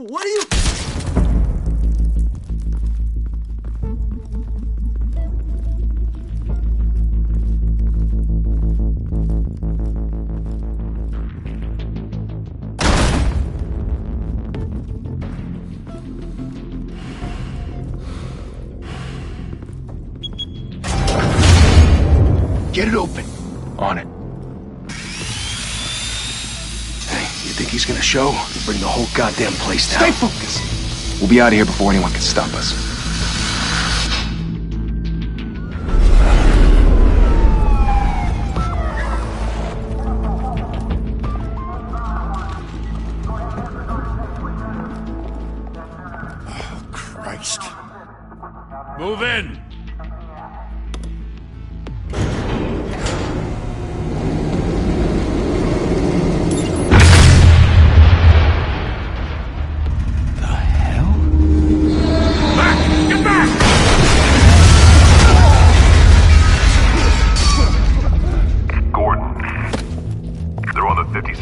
What are you... Get it open. On it. Hey, you think he's gonna show? Bring the whole goddamn place down. Stay focused. We'll be out of here before anyone can stop us. Oh, Christ. Move in!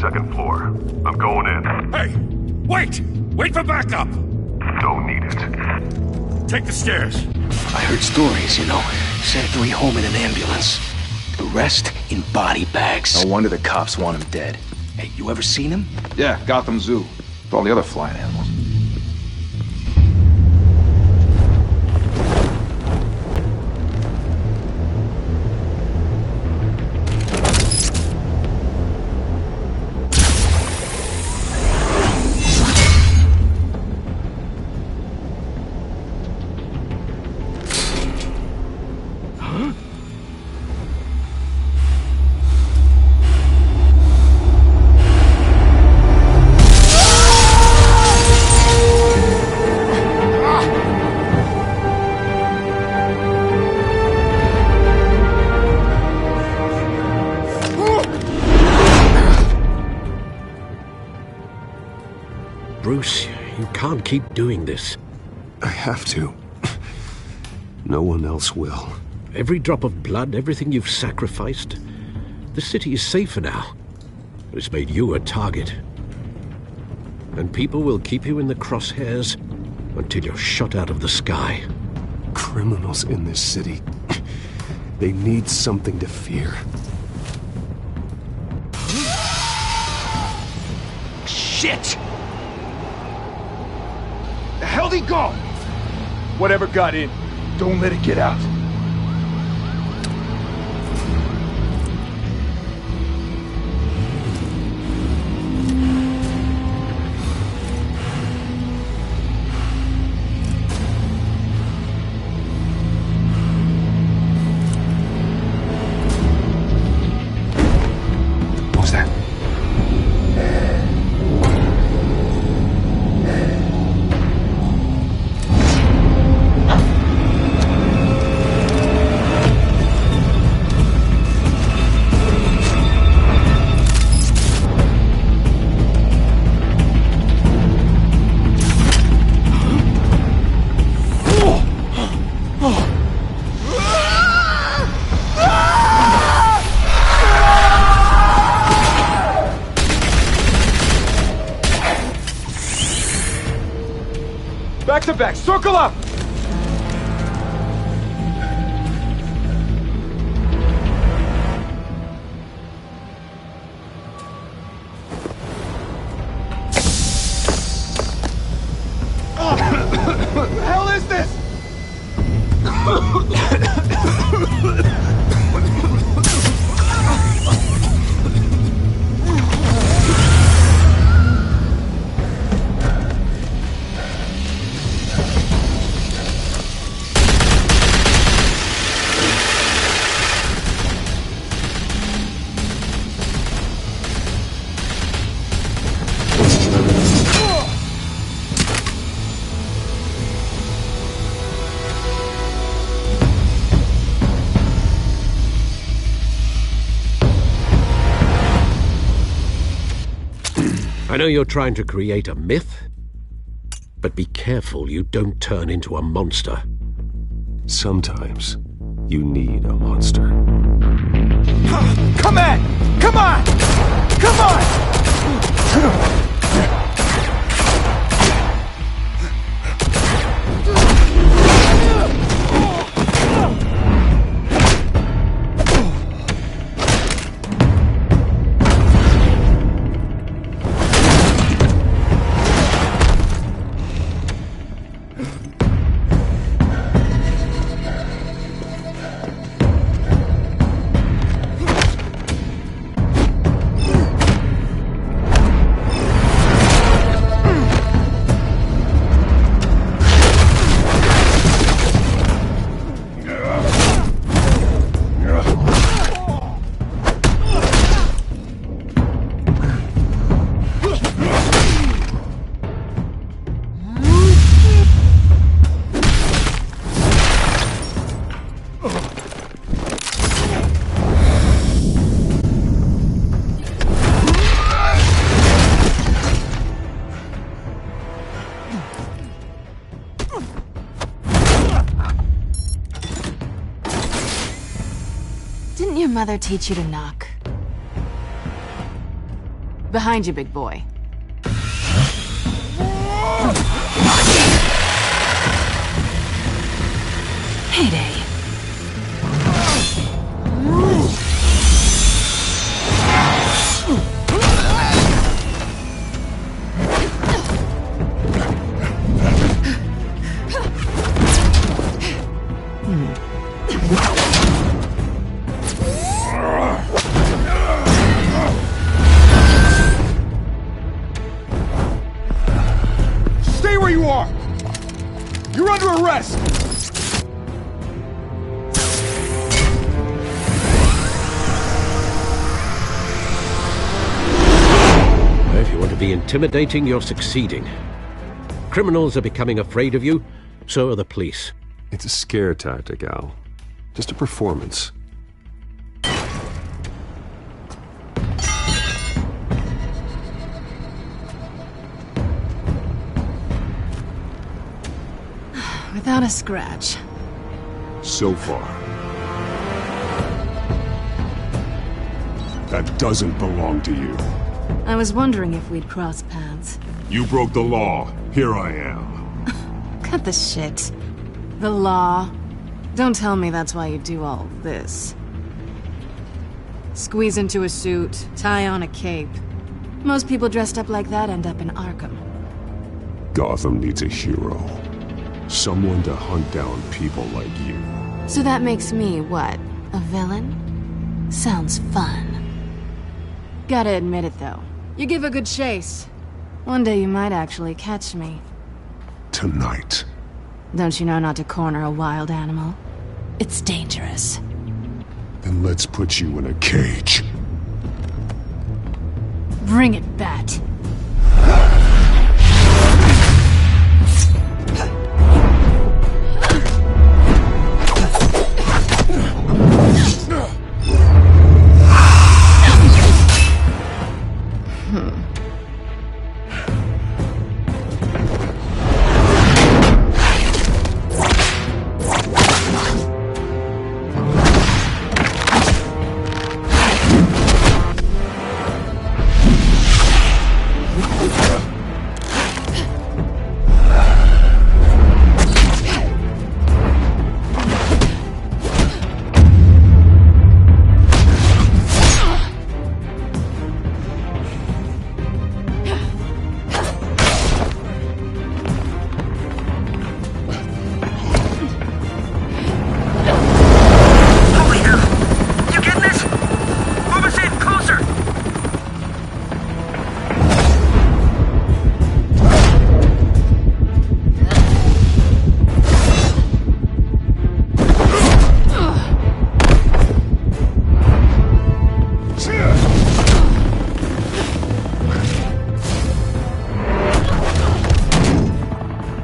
Second floor. I'm going in. Hey! Wait! Wait for backup! Don't need it. Take the stairs. I heard stories, you know. Sent 3 home in an ambulance. The rest in body bags. No wonder the cops want him dead. Hey, you ever seen him? Yeah, Gotham Zoo. With all the other flying animals. Bruce, you can't keep doing this. I have to. No one else will. Every drop of blood, everything you've sacrificed. The city is safer now. It's made you a target. And people will keep you in the crosshairs until you're shot out of the sky. Criminals in this city. They need something to fear. Shit! The hell'd he go? Whatever got in, don't let it get out. What was that? Back to back, circle up! What the hell is this? I know you're trying to create a myth, but be careful you don't turn into a monster. Sometimes you need a monster. Come on! Come on! Come on! Didn't your mother teach you to knock? Behind you, big boy. Heyday. Stay where you are! You're under arrest! If you want to be intimidating, you're succeeding. Criminals are becoming afraid of you, so are the police. It's a scare tactic, Al. Just a performance. Without a scratch. So far. That doesn't belong to you. I was wondering if we'd cross paths. You broke the law. Here I am. Cut the shit. The law. Don't tell me that's why you do all this. Squeeze into a suit, tie on a cape. Most people dressed up like that end up in Arkham. Gotham needs a hero. Someone to hunt down people like you. So that makes me, what, a villain? Sounds fun. Gotta admit it, though. You give a good chase. One day you might actually catch me. Tonight. Don't you know not to corner a wild animal? It's dangerous. Then let's put you in a cage. Bring it, Bat.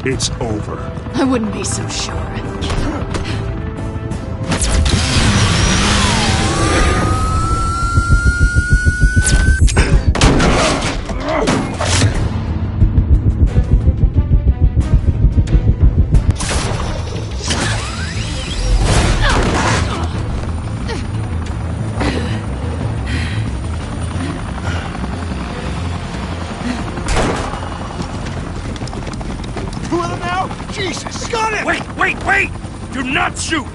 It's over. I wouldn't be so sure. Jesus! Got it! Wait! Do not shoot!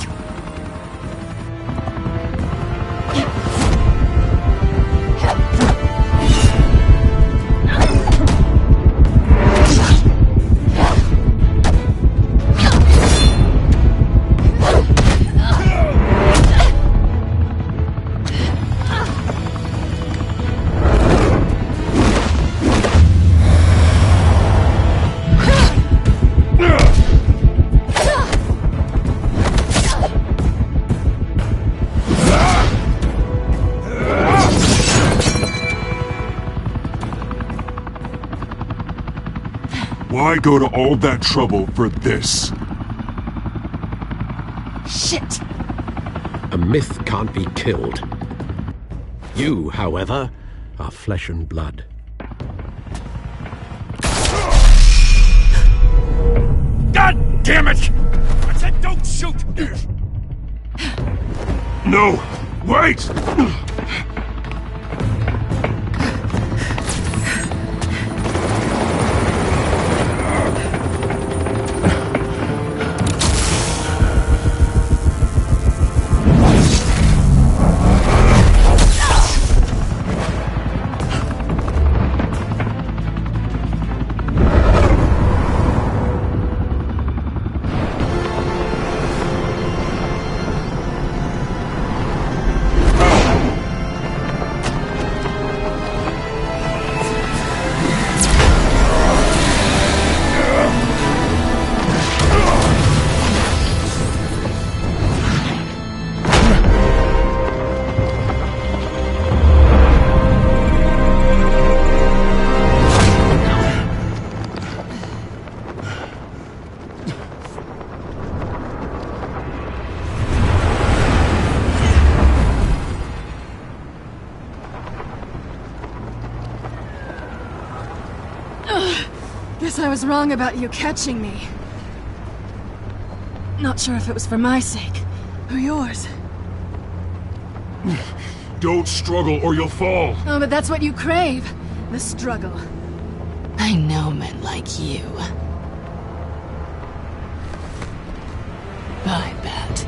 Why go to all that trouble for this? Shit! A myth can't be killed. You, however, are flesh and blood. God damn it! I said don't shoot! No! Wait! Guess I was wrong about you catching me. Not sure if it was for my sake, or yours. Don't struggle or you'll fall. Oh, but that's what you crave. The struggle. I know men like you. I bet.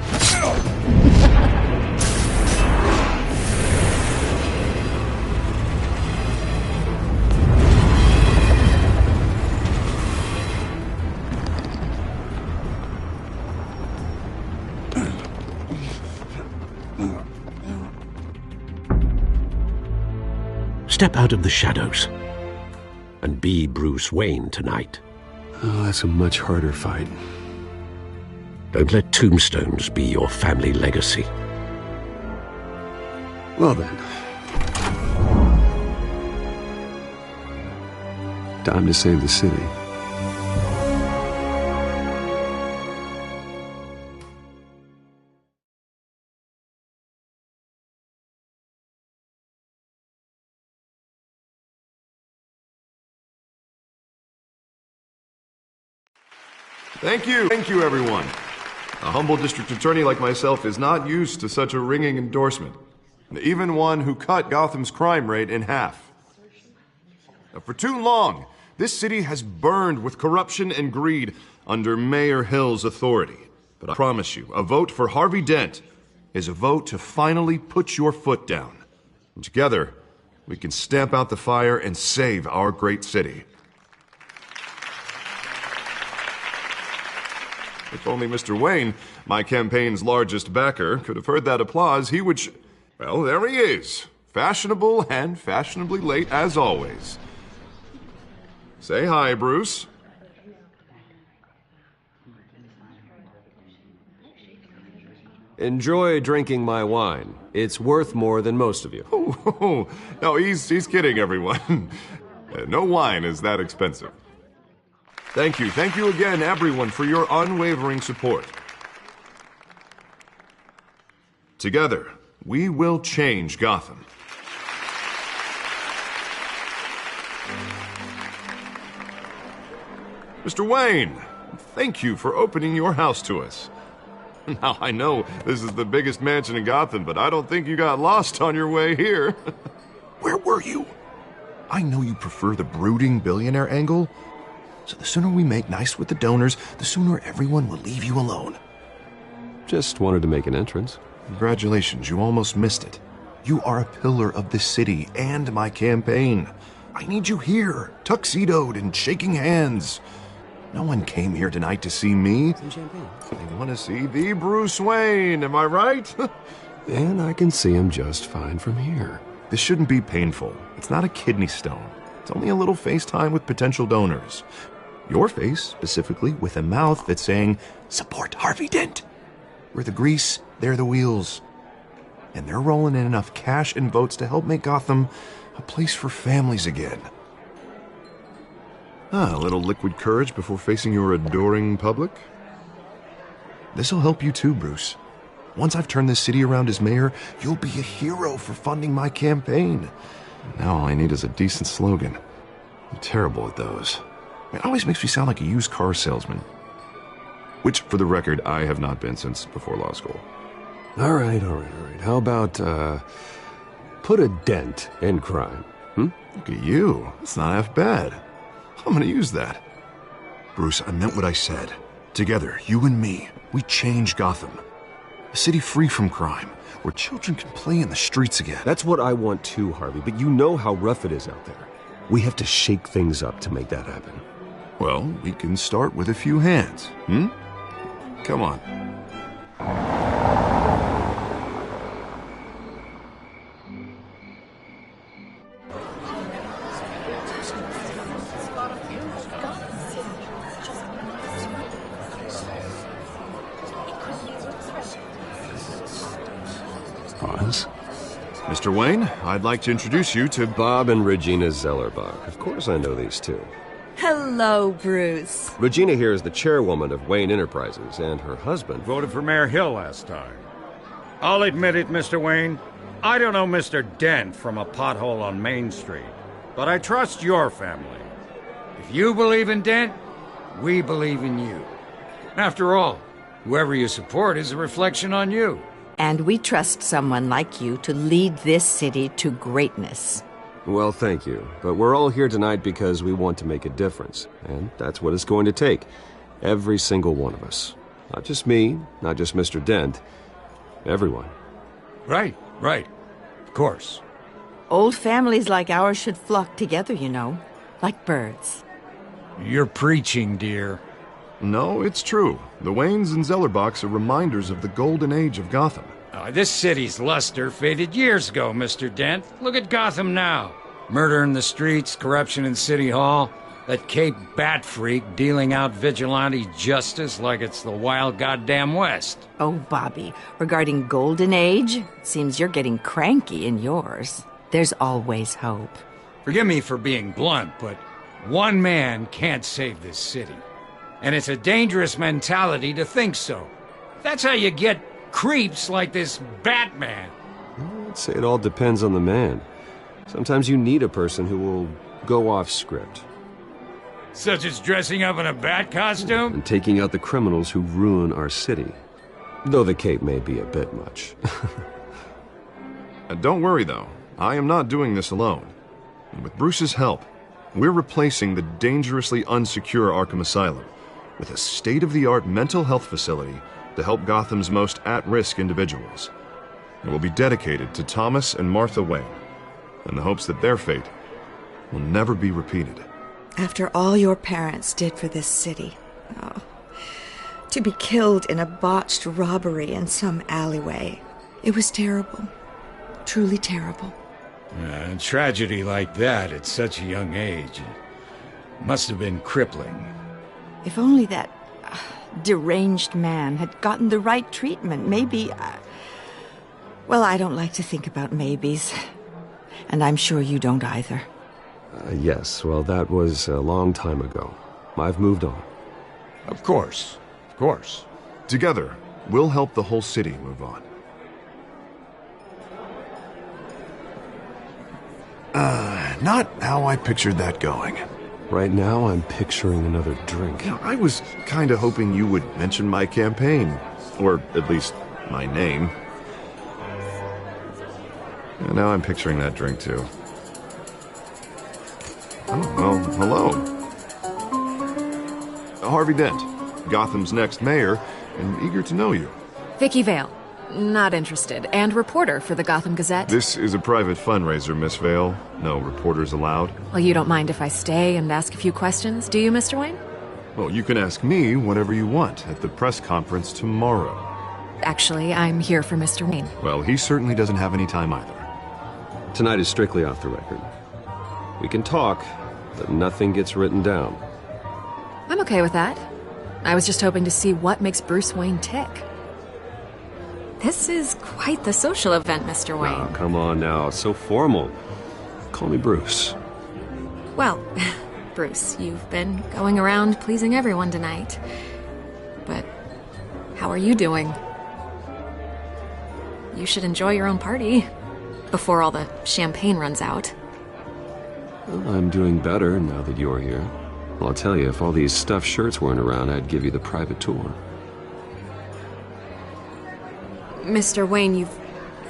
Step out of the shadows and be Bruce Wayne tonight. Oh, that's a much harder fight. Don't let tombstones be your family legacy. Well then. Time to save the city. Thank you, everyone. A humble district attorney like myself is not used to such a ringing endorsement. Even one who cut Gotham's crime rate in half. For too long, this city has burned with corruption and greed under Mayor Hill's authority. But I promise you, a vote for Harvey Dent is a vote to finally put your foot down. And together, we can stamp out the fire and save our great city. If only Mr. Wayne, my campaign's largest backer, could have heard that applause, he would well, there he is. Fashionable and fashionably late as always. Say hi, Bruce. Enjoy drinking my wine. It's worth more than most of you. Oh, no, he's kidding, everyone. No wine is that expensive. Thank you again, everyone, for your unwavering support. Together, we will change Gotham. Mr. Wayne, thank you for opening your house to us. Now, I know this is the biggest mansion in Gotham, but I don't think you got lost on your way here. Where were you? I know you prefer the brooding billionaire angle, so the sooner we make nice with the donors, the sooner everyone will leave you alone. Just wanted to make an entrance. Congratulations, you almost missed it. You are a pillar of this city and my campaign. I need you here, tuxedoed and shaking hands. No one came here tonight to see me. Some champagne. They want to see the Bruce Wayne, am I right? And I can see him just fine from here. This shouldn't be painful. It's not a kidney stone. It's only a little FaceTime with potential donors. Your face, specifically, with a mouth that's saying, support Harvey Dent. We're the grease, they're the wheels. And they're rolling in enough cash and votes to help make Gotham a place for families again. A little liquid courage before facing your adoring public. This'll help you too, Bruce. Once I've turned this city around as mayor, you'll be a hero for funding my campaign. Now all I need is a decent slogan. I'm terrible at those. It always makes me sound like a used car salesman. Which, for the record, I have not been since before law school. All right. How about, put a dent in crime? Look at you. It's not half bad. I'm gonna use that. Bruce, I meant what I said. Together, you and me, we change Gotham. A city free from crime, where children can play in the streets again. That's what I want too, Harvey, but you know how rough it is out there. We have to shake things up to make that happen. Well, we can start with a few hands, Come on. Hans? Mr. Wayne, I'd like to introduce you to Bob and Regina Zellerbach. Of course I know these two. Hello, Bruce. Regina here is the chairwoman of Wayne Enterprises, and her husband Voted for Mayor Hill last time. I'll admit it, Mr. Wayne. I don't know Mr. Dent from a pothole on Main Street, but I trust your family. If you believe in Dent, we believe in you. After all, whoever you support is a reflection on you. And we trust someone like you to lead this city to greatness. Well, thank you. But we're all here tonight because we want to make a difference. And that's what it's going to take. Every single one of us. Not just me, not just Mr. Dent. Everyone. Right. Of course. Old families like ours should flock together, you know. Like birds. You're preaching, dear. No, it's true. The Waynes and Zellerbachs are reminders of the golden age of Gotham. This city's luster faded years ago, Mr. Dent. Look at Gotham now. Murder in the streets, corruption in City Hall, that Cape Bat freak dealing out vigilante justice like it's the wild goddamn West. Oh, Bobby, regarding Golden Age, it seems you're getting cranky in yours. There's always hope. Forgive me for being blunt, but one man can't save this city. And it's a dangerous mentality to think so. That's how you get creeps like this Batman. I'd say it all depends on the man. Sometimes you need a person who will go off script. Such as dressing up in a bat costume? And taking out the criminals who ruin our city. Though the cape may be a bit much. Don't worry, though. I am not doing this alone. And with Bruce's help, we're replacing the dangerously unsecure Arkham Asylum with a state-of-the-art mental health facility to help Gotham's most at-risk individuals. It will be dedicated to Thomas and Martha Wayne, in the hopes that their fate will never be repeated. After all your parents did for this city, to be killed in a botched robbery in some alleyway, it was terrible. Truly terrible. A tragedy like that at such a young age must have been crippling. If only that deranged man had gotten the right treatment, maybe... well, I don't like to think about maybes. And I'm sure you don't either. Yes, well, that was a long time ago. I've moved on. Of course. Together, we'll help the whole city move on. Not how I pictured that going. Right now, I'm picturing another drink. I was kind of hoping you would mention my campaign. Or at least, my name. And now I'm picturing that drink, too. Oh, well, hello. Harvey Dent, Gotham's next mayor, and eager to know you. Vicky Vale. Not interested. And reporter for the Gotham Gazette. This is a private fundraiser, Miss Vale. No reporters allowed. Well, you don't mind if I stay and ask a few questions, do you, Mr. Wayne? Well, you can ask me whatever you want at the press conference tomorrow. Actually, I'm here for Mr. Wayne. Well, he certainly doesn't have any time either. Tonight is strictly off the record. We can talk, but nothing gets written down. I'm okay with that. I was just hoping to see what makes Bruce Wayne tick. This is quite the social event, Mr. Wayne. Oh, come on now. It's so formal. Call me Bruce. Well, Bruce, you've been going around pleasing everyone tonight. But how are you doing? You should enjoy your own party before all the champagne runs out. Well, I'm doing better now that you're here. Well, I'll tell you, if all these stuffed shirts weren't around, I'd give you the private tour. Mr. Wayne,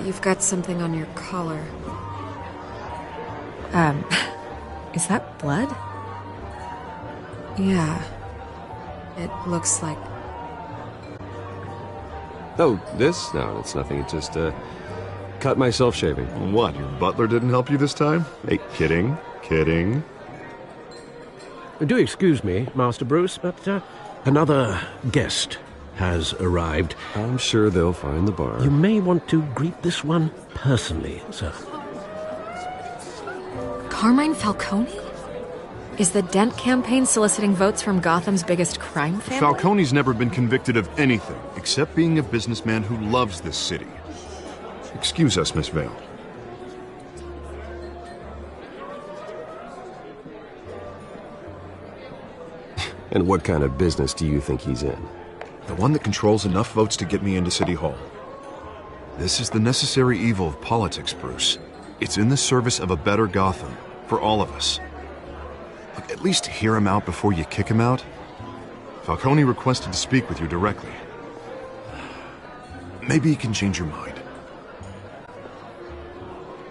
You've got something on your collar. Is that blood? Yeah. It looks like... Oh, this? No, it's nothing. It just, cut myself shaving. What, your butler didn't help you this time? Hey, kidding. Do excuse me, Master Bruce, but another guest has arrived. I'm sure they'll find the bar. You may want to greet this one personally, sir. Carmine Falcone? Is the Dent campaign soliciting votes from Gotham's biggest crime family? Falcone's never been convicted of anything, except being a businessman who loves this city. Excuse us, Miss Vale. And what kind of business do you think he's in? The one that controls enough votes to get me into City Hall. This is the necessary evil of politics, Bruce. It's in the service of a better Gotham, for all of us. Look, at least hear him out before you kick him out. Falcone requested to speak with you directly. Maybe he can change your mind.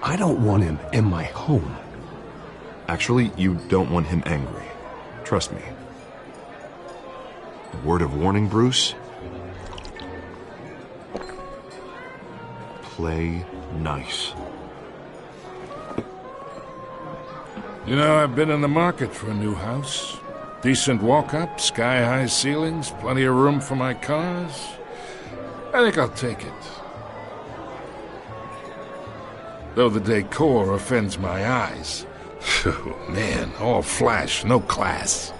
I don't want him in my home. Actually, you don't want him angry. Trust me. A word of warning, Bruce. Play nice. You know, I've been in the market for a new house. Decent walk-up, sky-high ceilings, plenty of room for my cars. I think I'll take it. Though the decor offends my eyes. Oh, man, all flash, no class.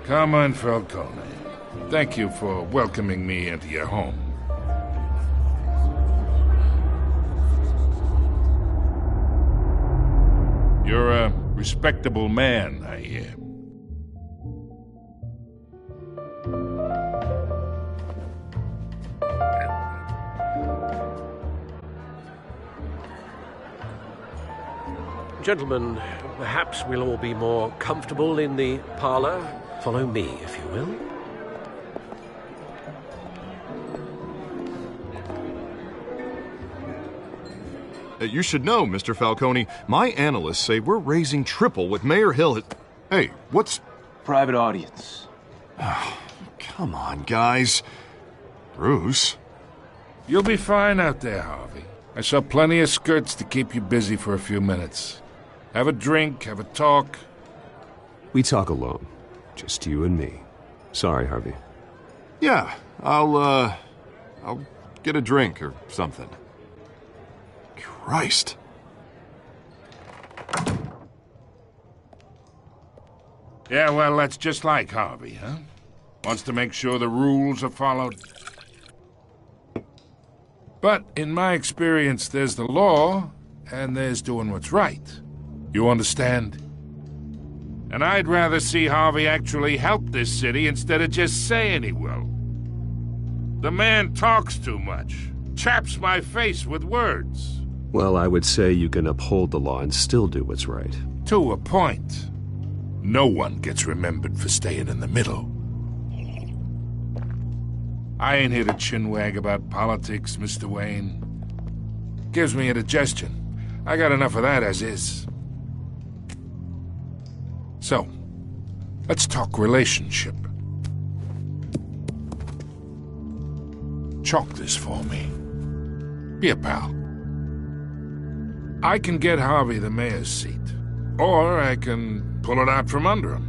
Carmine Falcone, thank you for welcoming me into your home. You're a respectable man, I hear. Gentlemen, perhaps we'll all be more comfortable in the parlor. Follow me, if you will. You should know, Mr. Falcone, my analysts say we're raising triple what Mayor Hill... Hey, what's... Private audience. Oh, come on, guys. Bruce? You'll be fine out there, Harvey. I saw plenty of skirts to keep you busy for a few minutes. Have a drink, have a talk. We talk alone. Just you and me. Sorry, Harvey. Yeah, I'll get a drink or something. Christ. Yeah, well, that's just like Harvey, huh? Wants to make sure the rules are followed. But in my experience, there's the law, and there's doing what's right. You understand? And I'd rather see Harvey actually help this city instead of just saying he will. The man talks too much, chaps my face with words. Well, I would say you can uphold the law and still do what's right. To a point. No one gets remembered for staying in the middle. I ain't here to chinwag about politics, Mr. Wayne. Gives me indigestion. I got enough of that as is. So, let's talk relationship. Chalk this for me. Be a pal. I can get Harvey the mayor's seat, or I can pull it out from under him.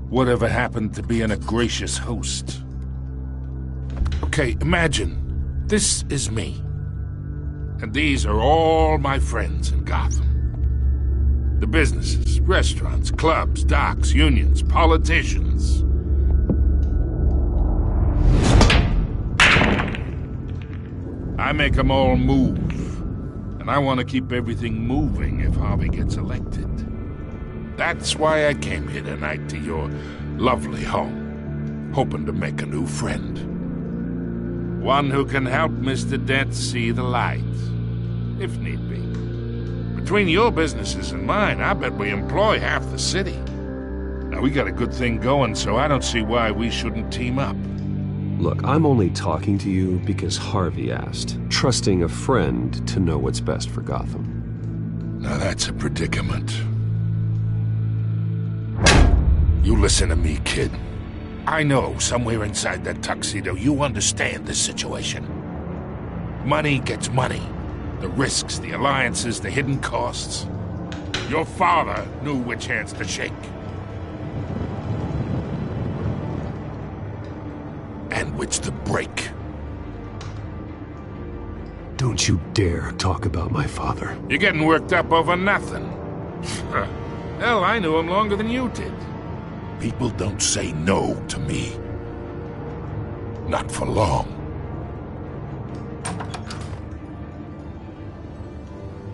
Whatever happened to being a gracious host? Okay, imagine, this is me. And these are all my friends in Gotham. The businesses, restaurants, clubs, docks, unions, politicians. I make them all move. And I want to keep everything moving if Harvey gets elected. That's why I came here tonight to your lovely home, hoping to make a new friend. One who can help Mr. Dent see the light, if need be. Between your businesses and mine, I bet we employ half the city. Now, we got a good thing going, so I don't see why we shouldn't team up. Look, I'm only talking to you because Harvey asked, trusting a friend to know what's best for Gotham. Now that's a predicament. You listen to me, kid. I know somewhere inside that tuxedo you understand this situation. Money gets money. The risks, the alliances, the hidden costs. Your father knew which hands to shake. And which to break. Don't you dare talk about my father. You're getting worked up over nothing. Hell, I knew him longer than you did. People don't say no to me. Not for long.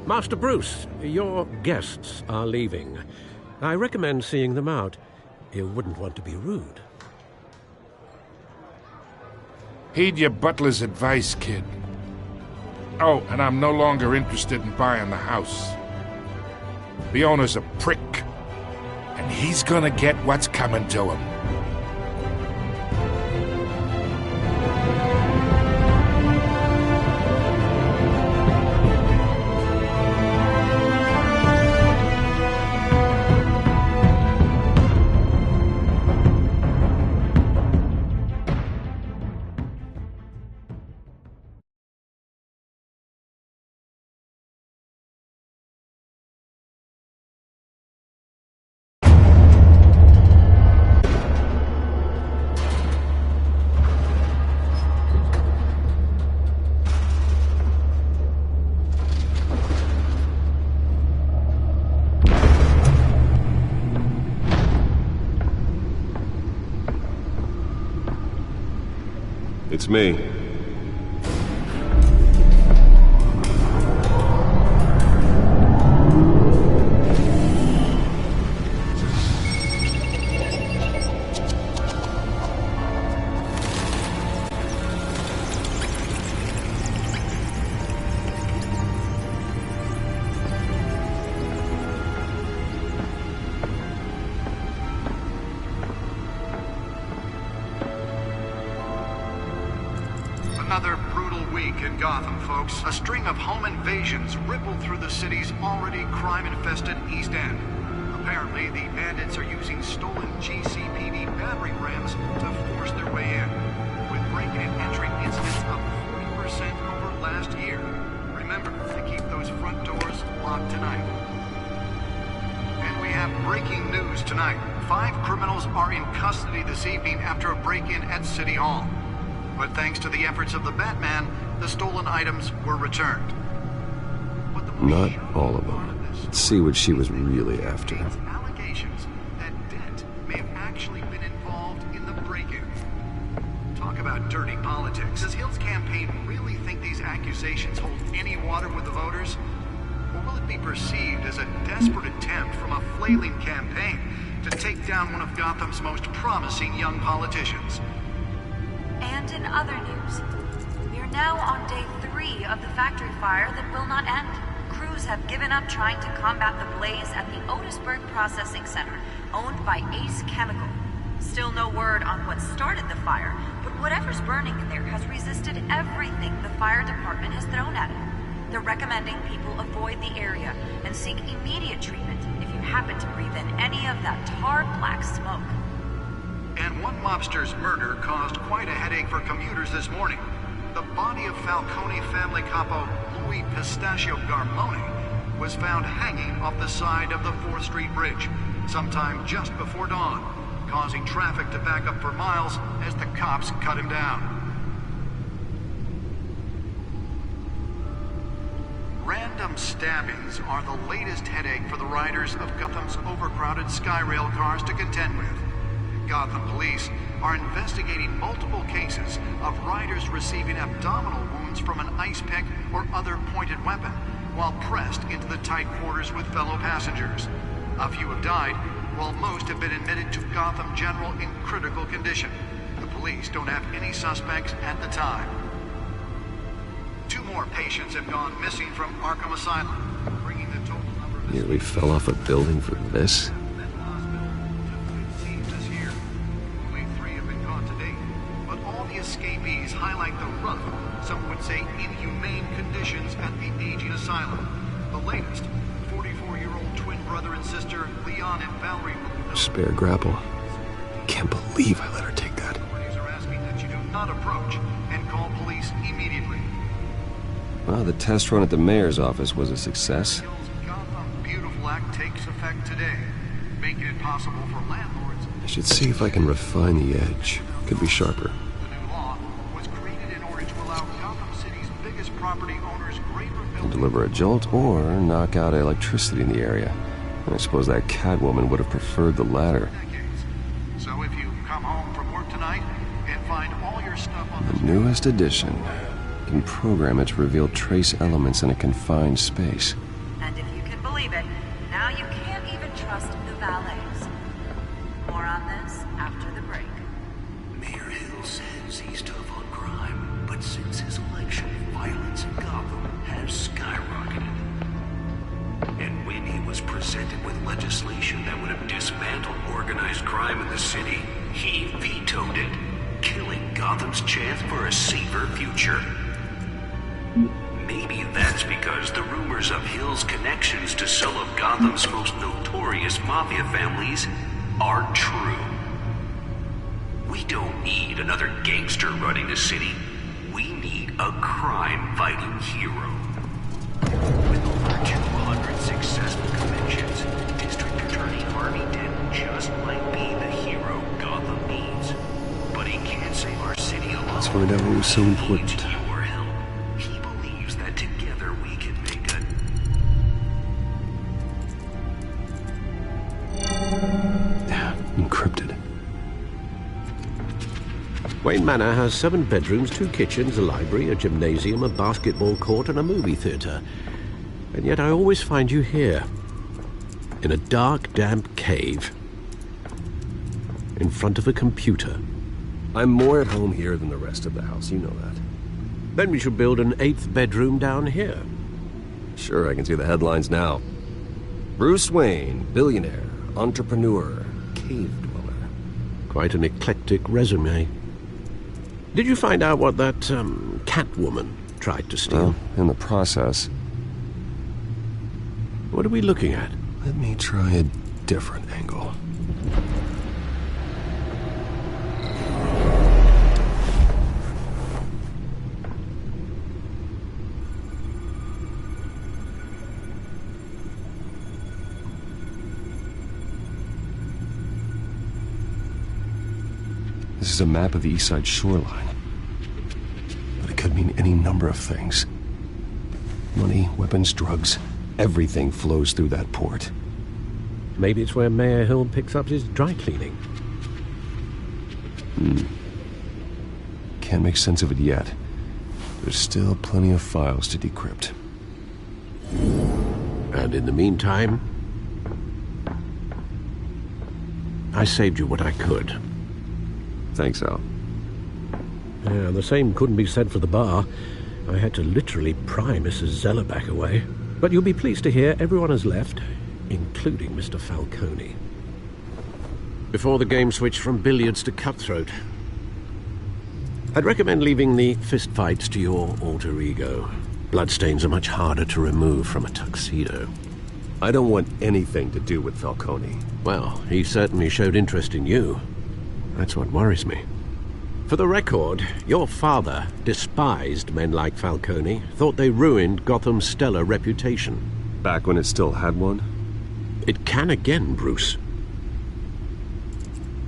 Master Bruce, your guests are leaving. I recommend seeing them out. You wouldn't want to be rude. Heed your butler's advice, kid. Oh, and I'm no longer interested in buying the house. The owner's a prick, and he's gonna get what's coming to him. It's me. Another brutal week in Gotham, folks. A string of home invasions rippled through the city's already crime-infested East End. Apparently, the bandits are using stolen GCPD battering rams to force their way in, with break-in and entry incidents up 40% over last year. Remember to keep those front doors locked tonight. And we have breaking news tonight. 5 criminals are in custody this evening after a break-in at City Hall. But thanks to the efforts of the Batman, the stolen items were returned. Not all of them. Let's see what she was really after. Allegations that Dent may have actually been involved in the break-in. Talk about dirty politics. Does Hill's campaign really think these accusations hold any water with the voters? Or will it be perceived as a desperate attempt from a flailing campaign to take down one of Gotham's most promising young politicians? And in other news, we are now on day 3 of the factory fire that will not end. Crews have given up trying to combat the blaze at the Otisburg Processing Center, owned by Ace Chemical. Still no word on what started the fire, but whatever's burning in there has resisted everything the fire department has thrown at it. They're recommending people avoid the area and seek immediate treatment if you happen to breathe in any of that tar black smoke. And one mobster's murder caused quite a headache for commuters this morning. The body of Falcone family capo Louis Pistachio Garmone was found hanging off the side of the 4th Street Bridge sometime just before dawn, causing traffic to back up for miles as the cops cut him down. Random stabbings are the latest headache for the riders of Gotham's overcrowded Skyrail cars to contend with. Gotham police are investigating multiple cases of riders receiving abdominal wounds from an ice pick or other pointed weapon while pressed into the tight quarters with fellow passengers. A few have died, while most have been admitted to Gotham General in critical condition. The police don't have any suspects at the time. 2 more patients have gone missing from Arkham Asylum, bringing the total number of... Nearly fell off a building for this? escapees highlight the rough, some would say inhumane conditions at the aging asylum. The latest, 44-year-old twin brother and sister Leon and Valerie. Spare grapple. Can't believe I let her take that. Authorities are asking that you do not approach and call police immediately. Well, the test run at the mayor's office was a success. Gotham Beautiful Act takes effect today, making it possible for landlords. I should see if I can refine the edge. Could be sharper. The new law was created in order to allow Gotham City's biggest property owners greater ability. And deliver a jolt or knock out electricity in the area. I suppose that Catwoman would have preferred the latter. So if you come home from work tonight and find all your stuff on The newest edition can program it to reveal trace elements in a confined space. And if you can believe it, now you can't even trust the valets. More on this after the break. Mayor Hill says he's tough on crime, but since his election, violence in Gotham has skyrocketed. And when he was presented with legislation that would have dismantled organized crime in the city, he vetoed it, killing Gotham's chance for a safer future. Maybe that's because the rumors of Hill's connections to some of Gotham's most notorious mafia families are true. We don't need another gangster running the city. We need a crime-fighting hero. With over 200 successful convictions, District Attorney Harvey Dent just might be the hero Gotham needs. But he can't save our city alone. Let's find out what was so important. Your help. He believes that together we can make a... Encrypted. Wayne Manor has 7 bedrooms, 2 kitchens, a library, a gymnasium, a basketball court, and a movie theater. And yet I always find you here, in a dark, damp cave, in front of a computer. I'm more at home here than the rest of the house, you know that. Then we should build an 8th bedroom down here. Sure, I can see the headlines now. Bruce Wayne, billionaire, entrepreneur, cave dweller. Quite an eclectic resume. Did you find out what that, Catwoman tried to steal? Well, in the process. What are we looking at? Let me try a different angle. This is a map of the East Side shoreline. But it could mean any number of things. Money, weapons, drugs, everything flows through that port. Maybe it's where Mayor Hill picks up his dry cleaning. Can't make sense of it yet. There's still plenty of files to decrypt. And in the meantime, I saved you what I could. Thanks, Al. Yeah, the same couldn't be said for the bar. I had to literally pry Mrs. Zellerback away. But you'll be pleased to hear everyone has left, including Mr. Falcone. Before the game switched from billiards to cutthroat. I'd recommend leaving the fistfights to your alter ego. Bloodstains are much harder to remove from a tuxedo. I don't want anything to do with Falcone. Well, he certainly showed interest in you. That's what worries me. For the record, your father despised men like Falcone, thought they ruined Gotham's stellar reputation. Back when it still had one? It can again, Bruce.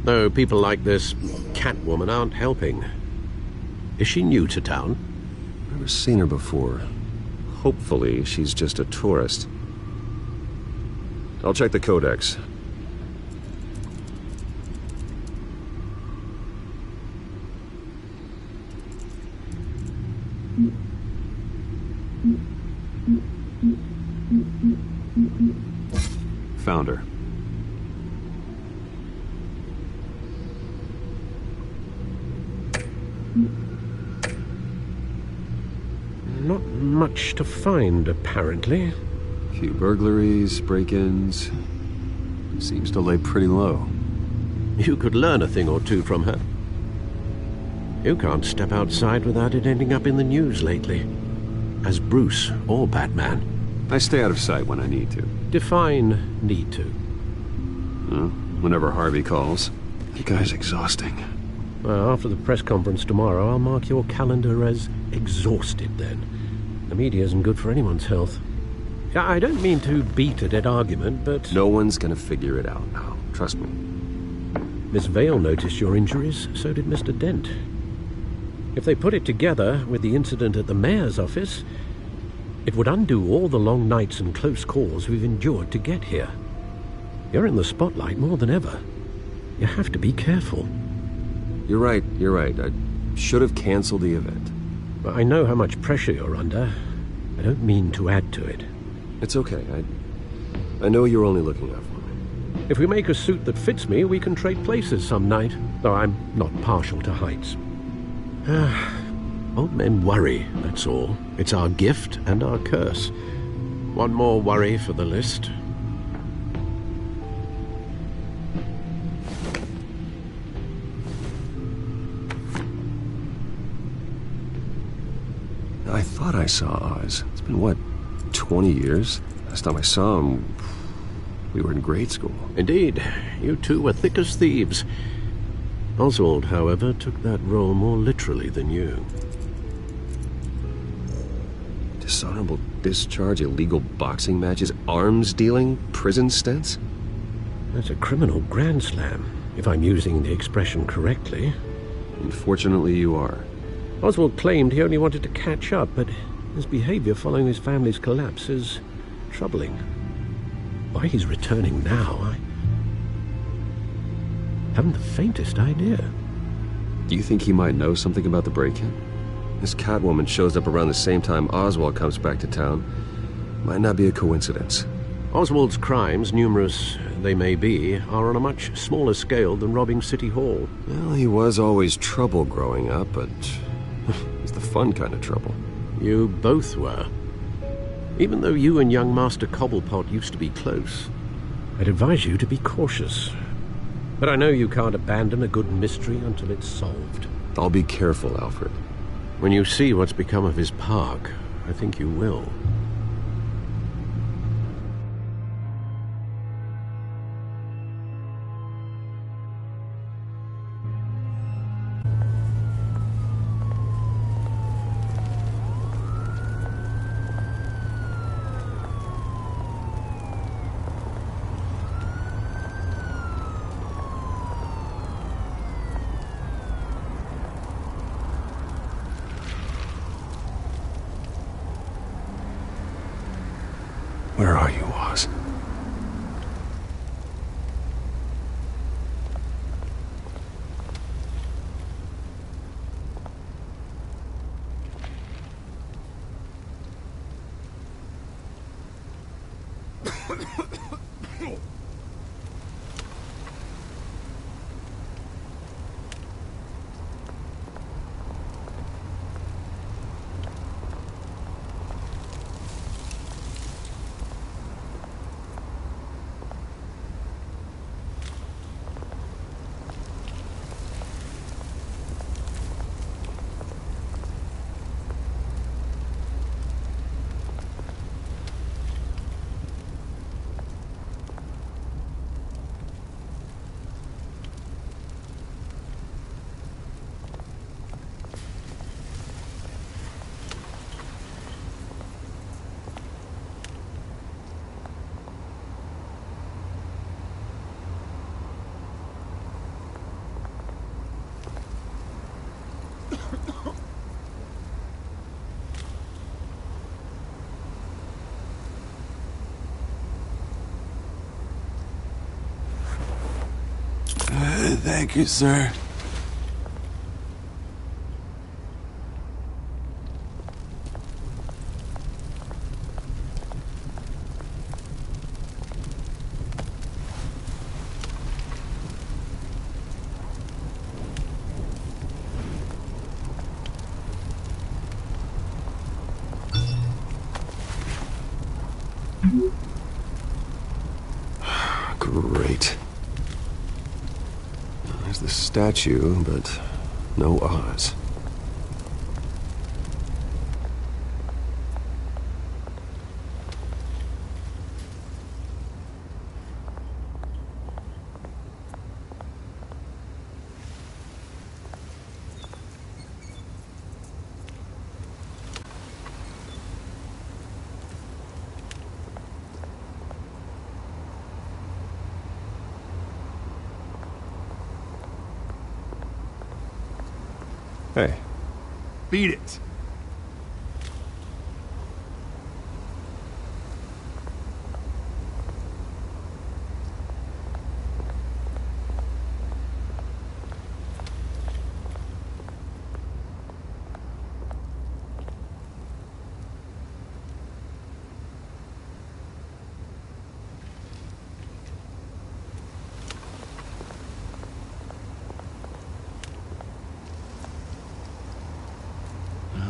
Though people like this Catwoman aren't helping. Is she new to town? Never seen her before. Hopefully, she's just a tourist. I'll check the codex. Found her. Not much to find, apparently. Few burglaries, break-ins. Seems to lay pretty low. You could learn a thing or two from her. You can't step outside without it ending up in the news lately. As Bruce or Batman. I stay out of sight when I need to. Define need to. Whenever Harvey calls. The guy's exhausting. Well, after the press conference tomorrow, I'll mark your calendar as exhausted then. The media isn't good for anyone's health. I don't mean to beat a dead argument, but... No one's gonna figure it out now. Trust me. Miss Vale noticed your injuries, so did Mr. Dent. If they put it together with the incident at the mayor's office, it would undo all the long nights and close calls we've endured to get here. You're in the spotlight more than ever. You have to be careful. You're right. I should have canceled the event. But I know how much pressure you're under. I don't mean to add to it. It's okay. I know you're only looking out for me. If we make a suit that fits me, we can trade places some night, though I'm not partial to heights. Old men worry, that's all. It's our gift and our curse. One more worry for the list. I thought I saw Oz. It's been, what, 20 years? Last time I saw him, we were in grade school. Indeed. You two were thick as thieves. Oswald, however, took that role more literally than you. Dishonorable discharge, illegal boxing matches, arms dealing, prison stints? That's a criminal grand slam, if I'm using the expression correctly. Unfortunately, you are. Oswald claimed he only wanted to catch up, but his behavior following his family's collapse is troubling. Why he's returning now, I haven't the faintest idea. Do you think he might know something about the break-in? This Catwoman shows up around the same time Oswald comes back to town. Might not be a coincidence. Oswald's crimes, numerous they may be, are on a much smaller scale than robbing City Hall. Well, he was always trouble growing up, but it's the fun kind of trouble. You both were. Even though you and young Master Cobblepot used to be close, I'd advise you to be cautious. But I know you can't abandon a good mystery until it's solved. I'll be careful, Alfred. When you see what's become of his park, I think you will. Where are you, Oz? Thank you, sir. Great. There's the statue, but No Oz. Hey. Beat it.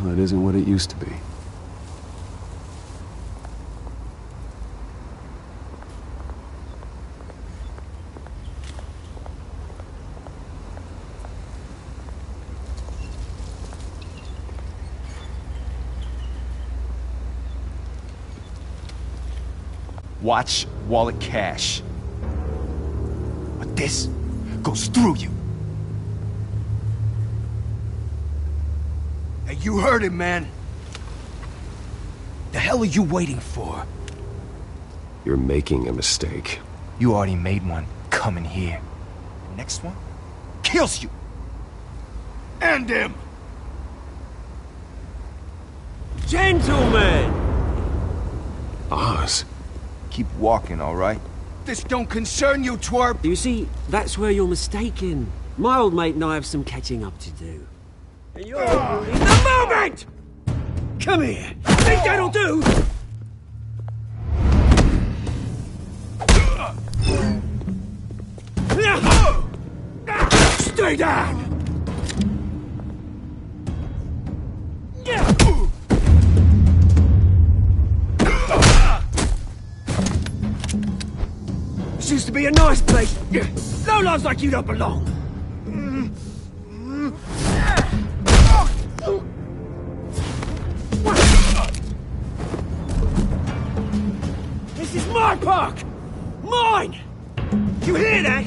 Well, it isn't what it used to be. Watch wallet cash. But this goes through you. Hey, you heard it, man. The hell are you waiting for? You're making a mistake. You already made one coming here. The next one kills you. And him. Gentlemen! Oz. Keep walking, all right? This don't concern you, twerp. You see, that's where you're mistaken. My old mate and I have some catching up to do. And you're in the moment! Come here. Think that'll do? Stay down! This used to be a nice place. Lowlifes like you don't belong. This is my park! Mine! You hear that?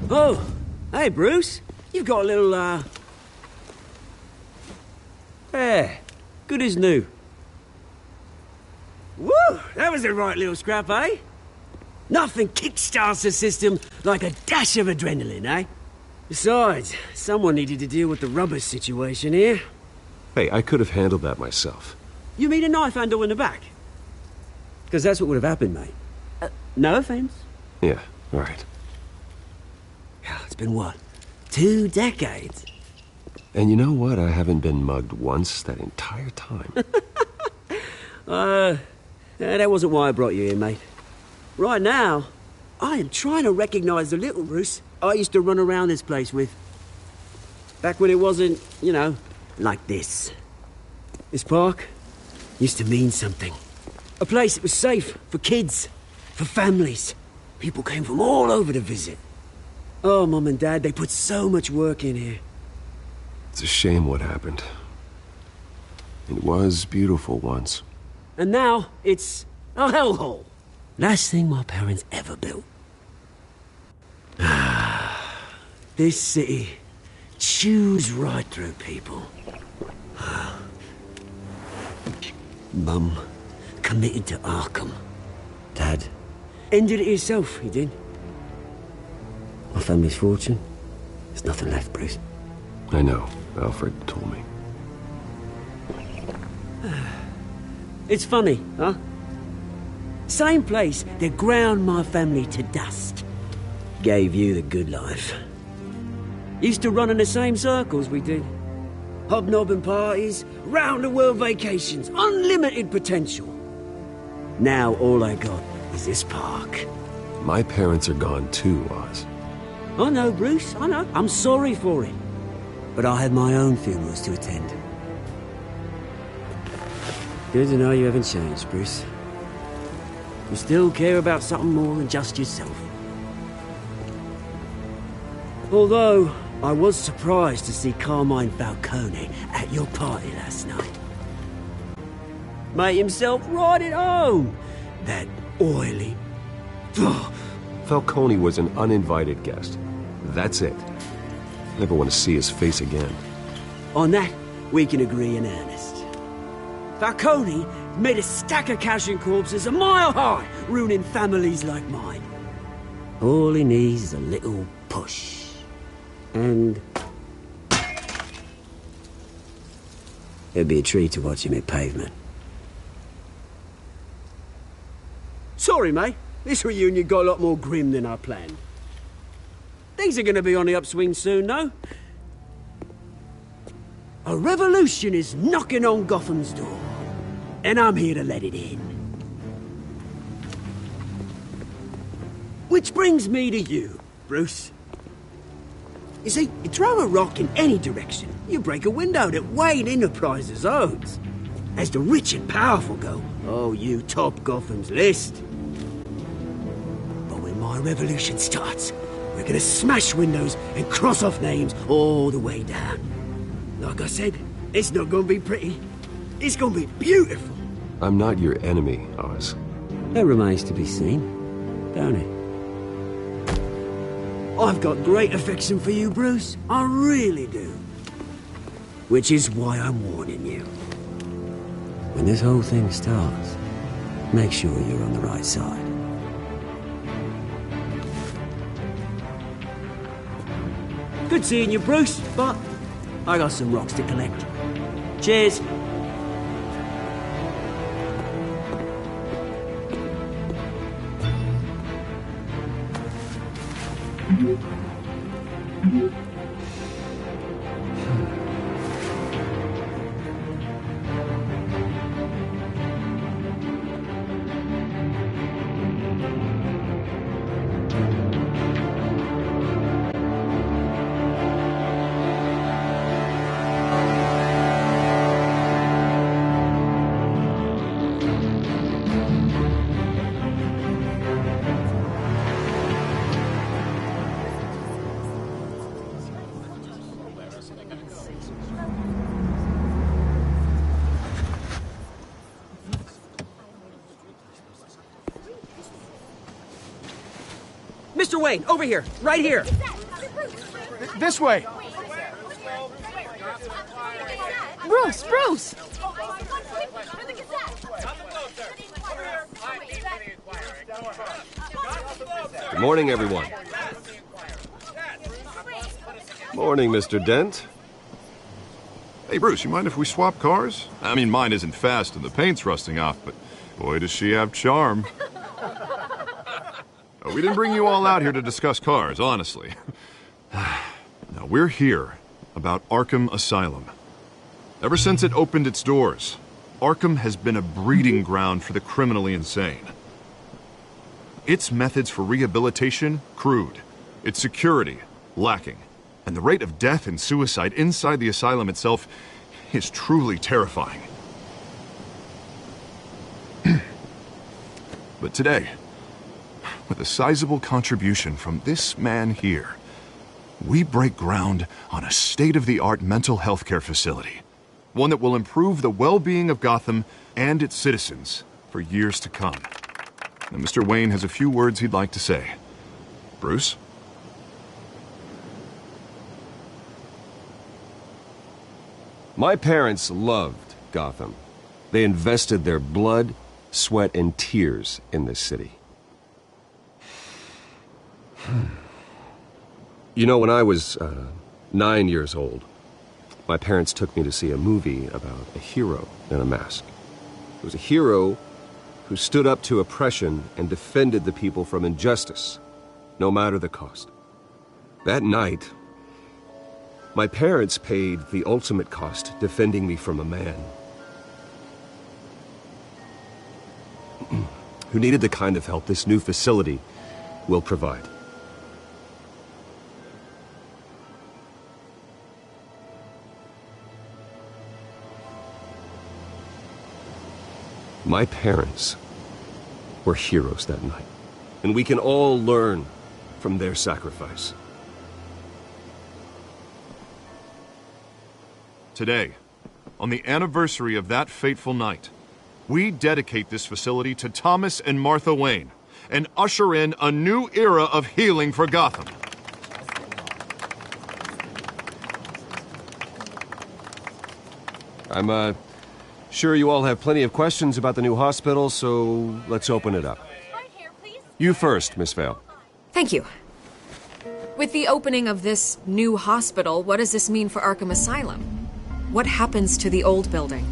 Oh, hey, Bruce. You've got a little, There. Good as new. Woo! That was a right little scrap, eh? Nothing kickstarts the system like a dash of adrenaline, eh? Besides, someone needed to deal with the rubber situation here. Hey, I could have handled that myself. You mean a knife handle in the back? Because that's what would have happened, mate. No offense. Yeah, right. Yeah, it's been what? 2 decades? And you know what? I haven't been mugged once that entire time. That wasn't why I brought you here, mate. Right now, I am trying to recognize the little Bruce I used to run around this place with. Back when it wasn't, you know, like this. This park used to mean something. A place that was safe for kids, for families. People came from all over to visit. Oh, Mum and Dad, they put so much work in here. It's a shame what happened. It was beautiful once. And now, it's a hellhole. Last thing my parents ever built. This city chews right through people. Mum committed to Arkham. Dad ended it himself, he did. My family's fortune, there's nothing left, Bruce. I know. Alfred told me. It's funny, huh? Same place that ground my family to dust. Gave you the good life. Used to run in the same circles we did. Hobnobbing parties, round-the-world vacations, unlimited potential. Now all I got is this park. My parents are gone too, Oz. I know, Bruce, I know. I'm sorry for it. But I had my own funerals to attend. Good to know you haven't changed, Bruce. You still care about something more than just yourself. Although, I was surprised to see Carmine Falcone at your party last night. Made himself right at home. That oily... Falcone was an uninvited guest. That's it. Never want to see his face again. On that, we can agree in earnest. Falcone made a stack of cashing corpses a mile high, ruining families like mine. All he needs is a little push. And... it'd be a treat to watch him hit pavement. Sorry, mate. This reunion got a lot more grim than I planned. Things are gonna be on the upswing soon, though. A revolution is knocking on Gotham's door. And I'm here to let it in. Which brings me to you, Bruce. You see, you throw a rock in any direction, you break a window that Wayne Enterprises owns. As the rich and powerful go, oh, you top Gotham's list. But when my revolution starts, we're gonna smash windows and cross off names all the way down. Like I said, it's not gonna be pretty. It's gonna be beautiful. I'm not your enemy, Oz. That remains to be seen, don't it? I've got great affection for you, Bruce. I really do. Which is why I'm warning you. When this whole thing starts, make sure you're on the right side. Good seeing you, Bruce, but I got some rocks to collect. Cheers. Mr. Wayne, over here. Right here. This way. Bruce! Good morning, everyone. Morning, Mr. Dent. Hey, Bruce, you mind if we swap cars? I mean, mine isn't fast and the paint's rusting off, but boy, does she have charm. We didn't bring you all out here to discuss cars, honestly. Now, we're here about Arkham Asylum. Ever since it opened its doors, Arkham has been a breeding ground for the criminally insane. Its methods for rehabilitation, crude. Its security, lacking. And the rate of death and suicide inside the asylum itself is truly terrifying. But today, with a sizable contribution from this man here, we break ground on a state-of-the-art mental health care facility. One that will improve the well-being of Gotham and its citizens for years to come. Now, Mr. Wayne has a few words he'd like to say. Bruce? My parents loved Gotham. They invested their blood, sweat, and tears in this city. You know, when I was 9 years old, my parents took me to see a movie about a hero in a mask. It was a hero who stood up to oppression and defended the people from injustice, no matter the cost. That night, my parents paid the ultimate cost defending me from a man who needed the kind of help this new facility will provide. My parents were heroes that night, and we can all learn from their sacrifice. Today, on the anniversary of that fateful night, we dedicate this facility to Thomas and Martha Wayne and usher in a new era of healing for Gotham. I'm, sure you all have plenty of questions about the new hospital, so let's open it up. You first, Miss Vale. Thank you. With the opening of this new hospital, what does this mean for Arkham Asylum? What happens to the old building?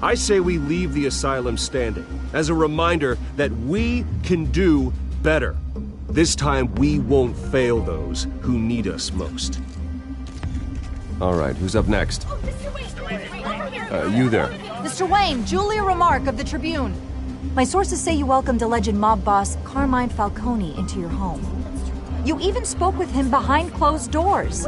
I say we leave the asylum standing as a reminder that we can do better. This time we won't fail those who need us most. All right, who's up next? You there. Mr. Wayne, Julia Remark of the Tribune. My sources say you welcomed alleged mob boss Carmine Falcone into your home. You even spoke with him behind closed doors.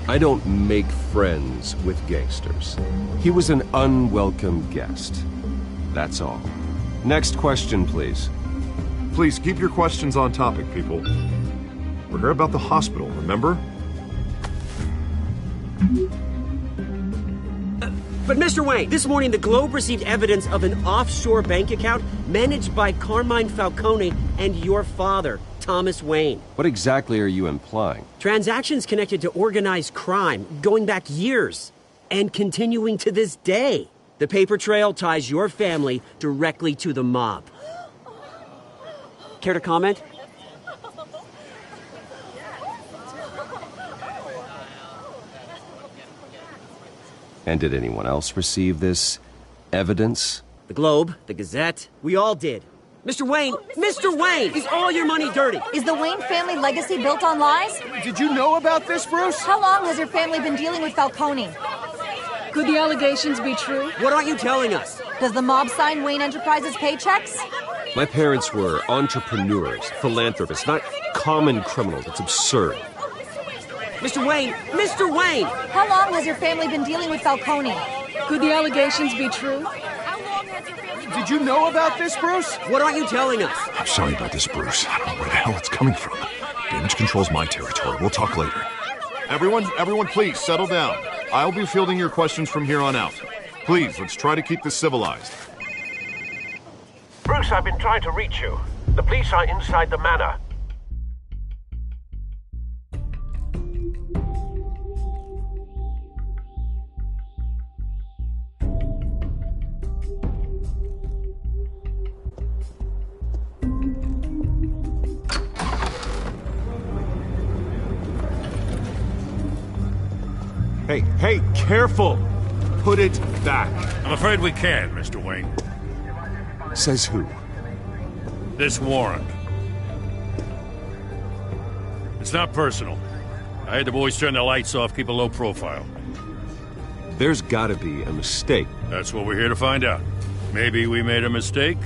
I don't make friends with gangsters. He was an unwelcome guest. That's all. Next question, please. Please keep your questions on topic, people. We're here about the hospital, remember? But Mr. Wayne, this morning the Globe received evidence of an offshore bank account managed by Carmine Falcone and your father, Thomas Wayne. What exactly are you implying? Transactions connected to organized crime, going back years, and continuing to this day. The paper trail ties your family directly to the mob. Care to comment? And did anyone else receive this evidence? The Globe, the Gazette, we all did. Mr. Wayne, Mr. Wayne, is all your money dirty? Is the Wayne family legacy built on lies? Did you know about this, Bruce? How long has your family been dealing with Falcone? Could the allegations be true? What aren't you telling us? Does the mob sign Wayne Enterprises paychecks? My parents were entrepreneurs, philanthropists, not common criminals. It's absurd. Mr. Wayne! Mr. Wayne! How long has your family been dealing with Falcone? Could the allegations be true? Did you know about this, Bruce? What aren't you telling us? I'm sorry about this, Bruce. I don't know where the hell it's coming from. Damage control's my territory. We'll talk later. Everyone, please settle down. I'll be fielding your questions from here on out. Please, let's try to keep this civilized. Bruce, I've been trying to reach you. The police are inside the manor. Hey, careful! Put it back. I'm afraid we can't, Mr. Wayne. Says who? This warrant. It's not personal. I had the boys turn the lights off, keep a low profile. There's gotta be a mistake. That's what we're here to find out. Maybe we made a mistake.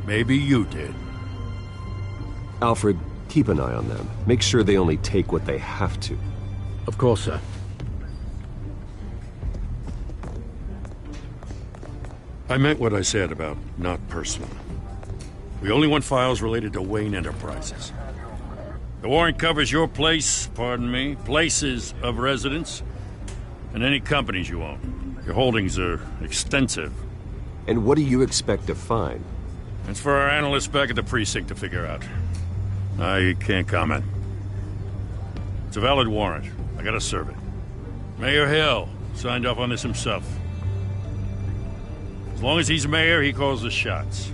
Maybe you did. Alfred, keep an eye on them. Make sure they only take what they have to. Of course, sir. I meant what I said about not personal. We only want files related to Wayne Enterprises. The warrant covers your place, pardon me, places of residence, and any companies you own. Your holdings are extensive. And what do you expect to find? It's for our analysts back at the precinct to figure out. I can't comment. It's a valid warrant. I gotta serve it. Mayor Hill signed off on this himself. As long as he's mayor, he calls the shots.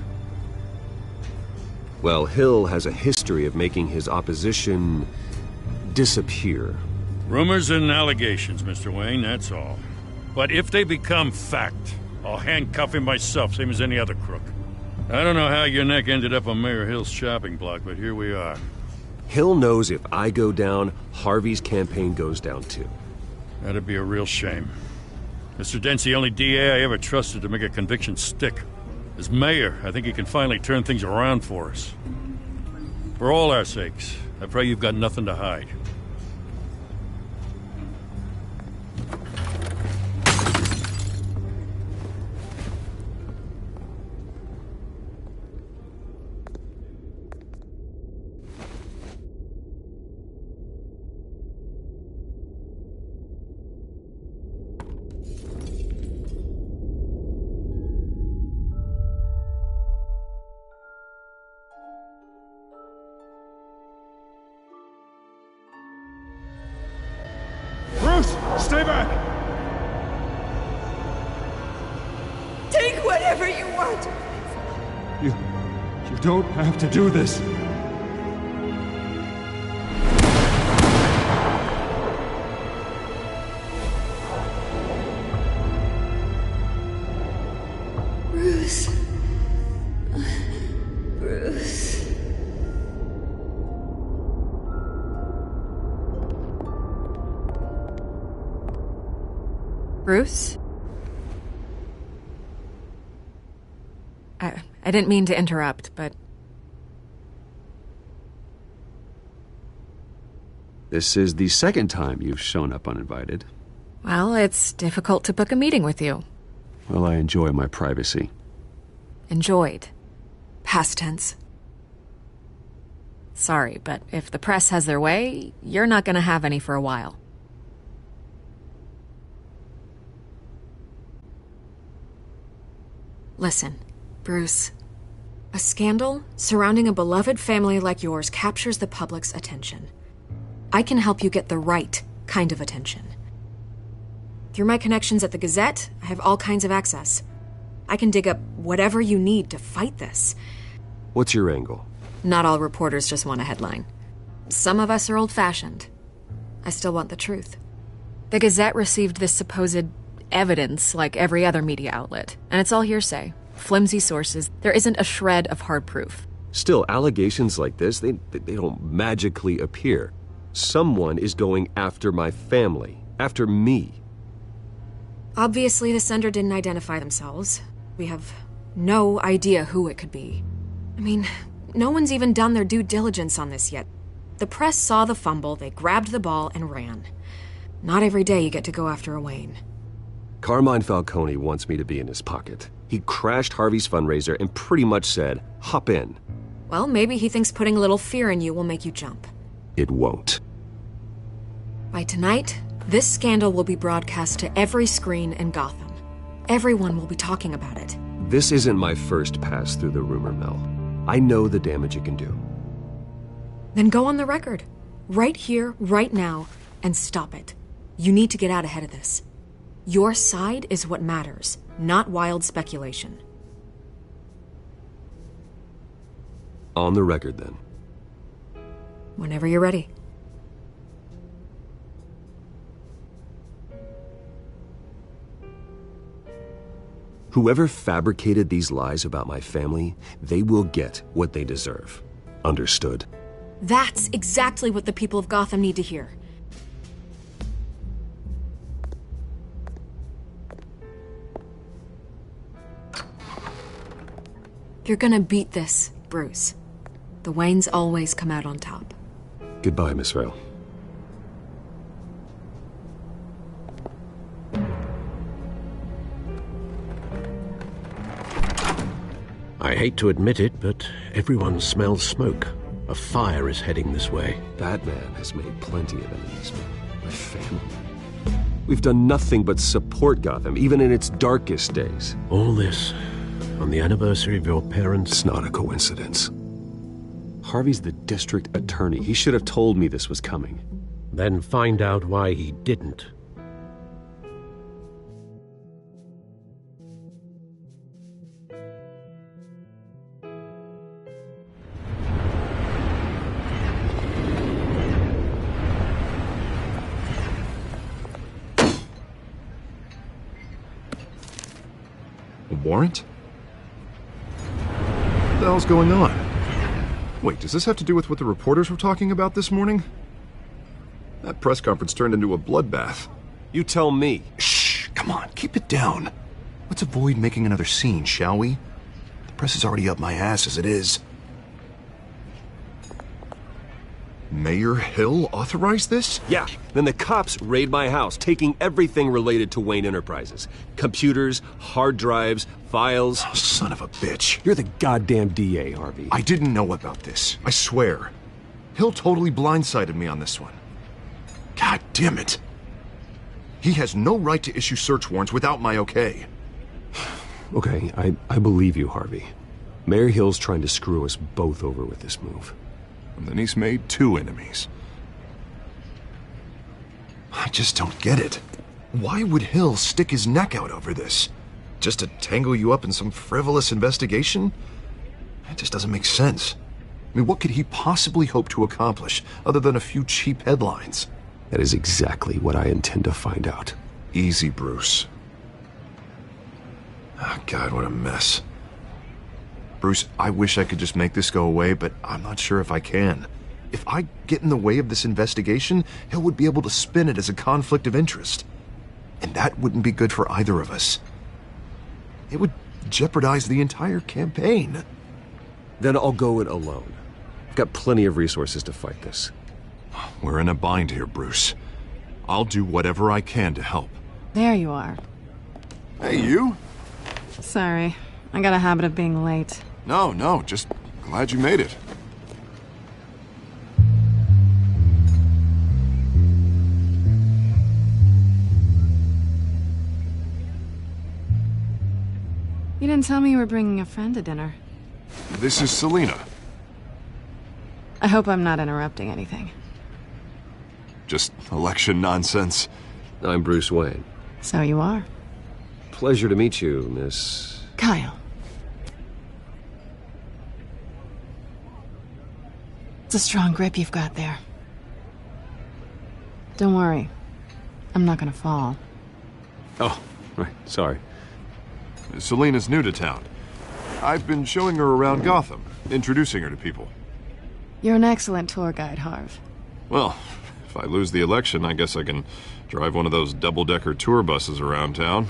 Well, Hill has a history of making his opposition disappear. Rumors and allegations, Mr. Wayne, that's all. But if they become fact, I'll handcuff him myself, same as any other crook. I don't know how your neck ended up on Mayor Hill's shopping block, but here we are. Hill knows if I go down, Harvey's campaign goes down too. That'd be a real shame. Mr. Dent's the only DA I ever trusted to make a conviction stick. As mayor, I think he can finally turn things around for us. For all our sakes, I pray you've got nothing to hide. Stay back! Take whatever you want. You don't have to do this. Bruce. Bruce. Bruce? I didn't mean to interrupt, but... This is the second time you've shown up uninvited. Well, it's difficult to book a meeting with you. Well, I enjoy my privacy. Enjoyed. Past tense. Sorry, but if the press has their way, you're not gonna have any for a while. Listen, Bruce. A scandal surrounding a beloved family like yours captures the public's attention. I can help you get the right kind of attention. Through my connections at the Gazette, I have all kinds of access. I can dig up whatever you need to fight this. What's your angle? Not all reporters just want a headline. Some of us are old-fashioned. I still want the truth. The Gazette received this supposed evidence like every other media outlet, and it's all hearsay. Flimsy sources. There isn't a shred of hard proof. Still, allegations like this, they don't magically appear. Someone is going after my family, after me. Obviously, the sender didn't identify themselves. We have no idea who it could be. I mean, no one's even done their due diligence on this yet. The press saw the fumble, they grabbed the ball and ran. Not every day you get to go after a Wayne. Carmine Falcone wants me to be in his pocket. He crashed Harvey's fundraiser and pretty much said, hop in. Well, maybe he thinks putting a little fear in you will make you jump. It won't. By tonight, this scandal will be broadcast to every screen in Gotham. Everyone will be talking about it. This isn't my first pass through the rumor mill. I know the damage it can do. Then go on the record. Right here, right now, and stop it. You need to get out ahead of this. Your side is what matters, not wild speculation. On the record, then. Whenever you're ready. Whoever fabricated these lies about my family, they will get what they deserve. Understood? That's exactly what the people of Gotham need to hear. You're gonna beat this, Bruce. The Waynes always come out on top. Goodbye, Miss Vale. I hate to admit it, but everyone smells smoke. A fire is heading this way. Batman has made plenty of enemies, but my family... We've done nothing but support Gotham, even in its darkest days. All this on the anniversary of your parents'... It's not a coincidence. Harvey's the district attorney. He should have told me this was coming. Then find out why he didn't. A warrant? What the hell's going on? Wait, does this have to do with what the reporters were talking about this morning? That press conference turned into a bloodbath. You tell me. Shh, come on, keep it down. Let's avoid making another scene, shall we? The press is already up my ass as it is. Mayor Hill authorized this? Yeah, then the cops raid my house, taking everything related to Wayne Enterprises. Computers, hard drives, files. Oh, son of a bitch. You're the goddamn DA, Harvey. I didn't know about this. I swear. Hill totally blindsided me on this one. God damn it. He has no right to issue search warrants without my okay. Okay, I believe you, Harvey. Mayor Hill's trying to screw us both over with this move. And then he's made two enemies. I just don't get it. Why would Hill stick his neck out over this? Just to tangle you up in some frivolous investigation? It just doesn't make sense. I mean, what could he possibly hope to accomplish other than a few cheap headlines? That is exactly what I intend to find out. Easy, Bruce. Oh, God, what a mess. Bruce, I wish I could just make this go away, but I'm not sure if I can. If I get in the way of this investigation, Hill would be able to spin it as a conflict of interest. And that wouldn't be good for either of us. It would jeopardize the entire campaign. Then I'll go it alone. I've got plenty of resources to fight this. We're in a bind here, Bruce. I'll do whatever I can to help. There you are. Hey, you? Sorry. I got a habit of being late. No, just glad you made it. You didn't tell me you were bringing a friend to dinner. This is Selina. I hope I'm not interrupting anything. Just election nonsense. I'm Bruce Wayne. So you are. Pleasure to meet you, Miss... Kyle. It's a strong grip you've got there. Don't worry. I'm not gonna fall. Oh, right. Sorry. Selina's new to town. I've been showing her around Gotham, introducing her to people. You're an excellent tour guide, Harv. Well, if I lose the election, I guess I can drive one of those double-decker tour buses around town.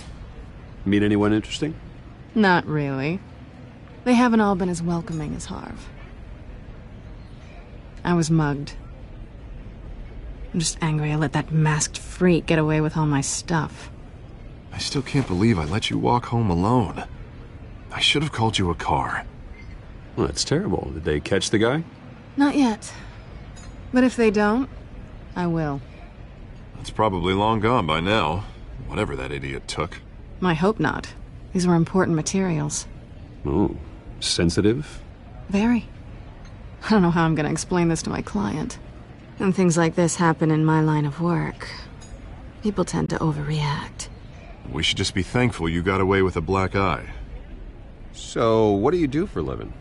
Meet anyone interesting? Not really. They haven't all been as welcoming as Harv. I was mugged. I'm just angry I let that masked freak get away with all my stuff. I still can't believe I let you walk home alone. I should have called you a car. Well, that's terrible. Did they catch the guy? Not yet. But if they don't, I will. It's probably long gone by now, whatever that idiot took. I hope not. These were important materials. Ooh, sensitive? Very. I don't know how I'm gonna explain this to my client. When things like this happen in my line of work, people tend to overreact. We should just be thankful you got away with a black eye. So, what do you do for a living?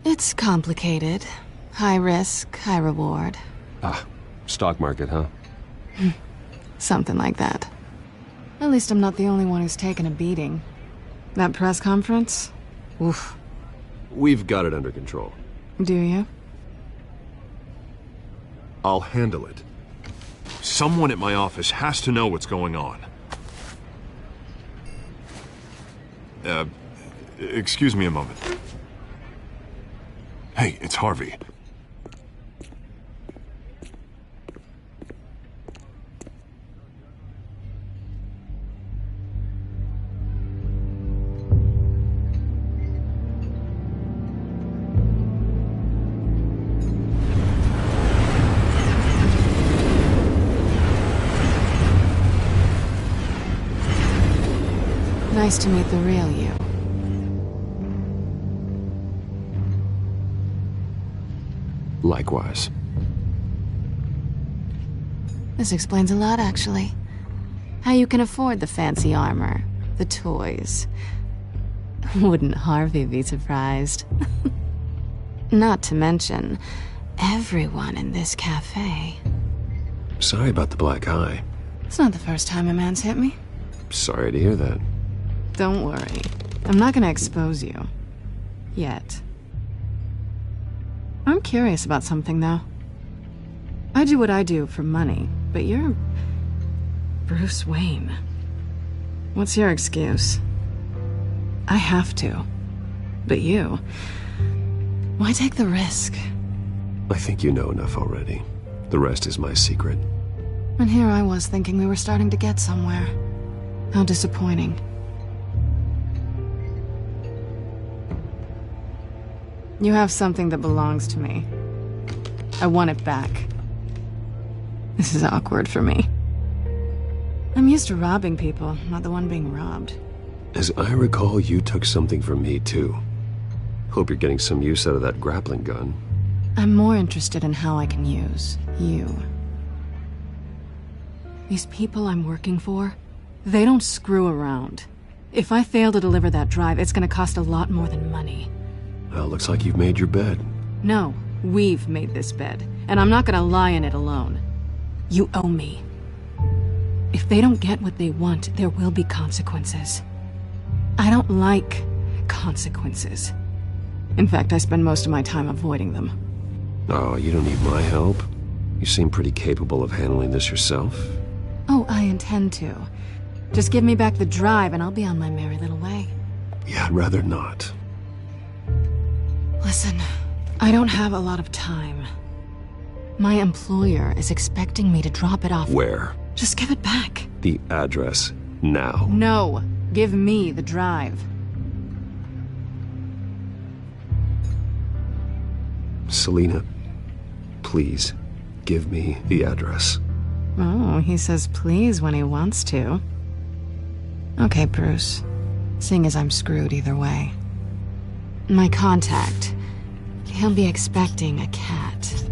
It's complicated. High risk, high reward. Ah, stock market, huh? Something like that. At least I'm not the only one who's taken a beating. That press conference? Oof. We've got it under control. Do you? I'll handle it. Someone at my office has to know what's going on. Excuse me a moment. Hey, it's Harvey. Nice to meet the real you. Likewise. This explains a lot, actually. How you can afford the fancy armor, the toys. Wouldn't Harvey be surprised? Not to mention, everyone in this cafe. Sorry about the black eye. It's not the first time a man's hit me. Sorry to hear that. Don't worry. I'm not gonna expose you. Yet. I'm curious about something, though. I do what I do for money, but you're... Bruce Wayne. What's your excuse? I have to. But you... Why take the risk? I think you know enough already. The rest is my secret. And here I was thinking we were starting to get somewhere. How disappointing. You have something that belongs to me. I want it back. This is awkward for me. I'm used to robbing people, not the one being robbed. As I recall, you took something from me, too. Hope you're getting some use out of that grappling gun. I'm more interested in how I can use you. These people I'm working for, they don't screw around. If I fail to deliver that drive, it's gonna cost a lot more than money. Well, looks like you've made your bed. No, we've made this bed, and I'm not gonna lie in it alone. You owe me. If they don't get what they want, there will be consequences. I don't like consequences. In fact, I spend most of my time avoiding them. Oh, you don't need my help. You seem pretty capable of handling this yourself. Oh, I intend to. Just give me back the drive and I'll be on my merry little way. Yeah, I'd rather not. Listen, I don't have a lot of time. My employer is expecting me to drop it off. Where? Just give it back. The address, now. No, give me the drive. Selina, please, give me the address. Oh, he says please when he wants to. Okay, Bruce. Seeing as I'm screwed either way. My contact. He'll be expecting a cat,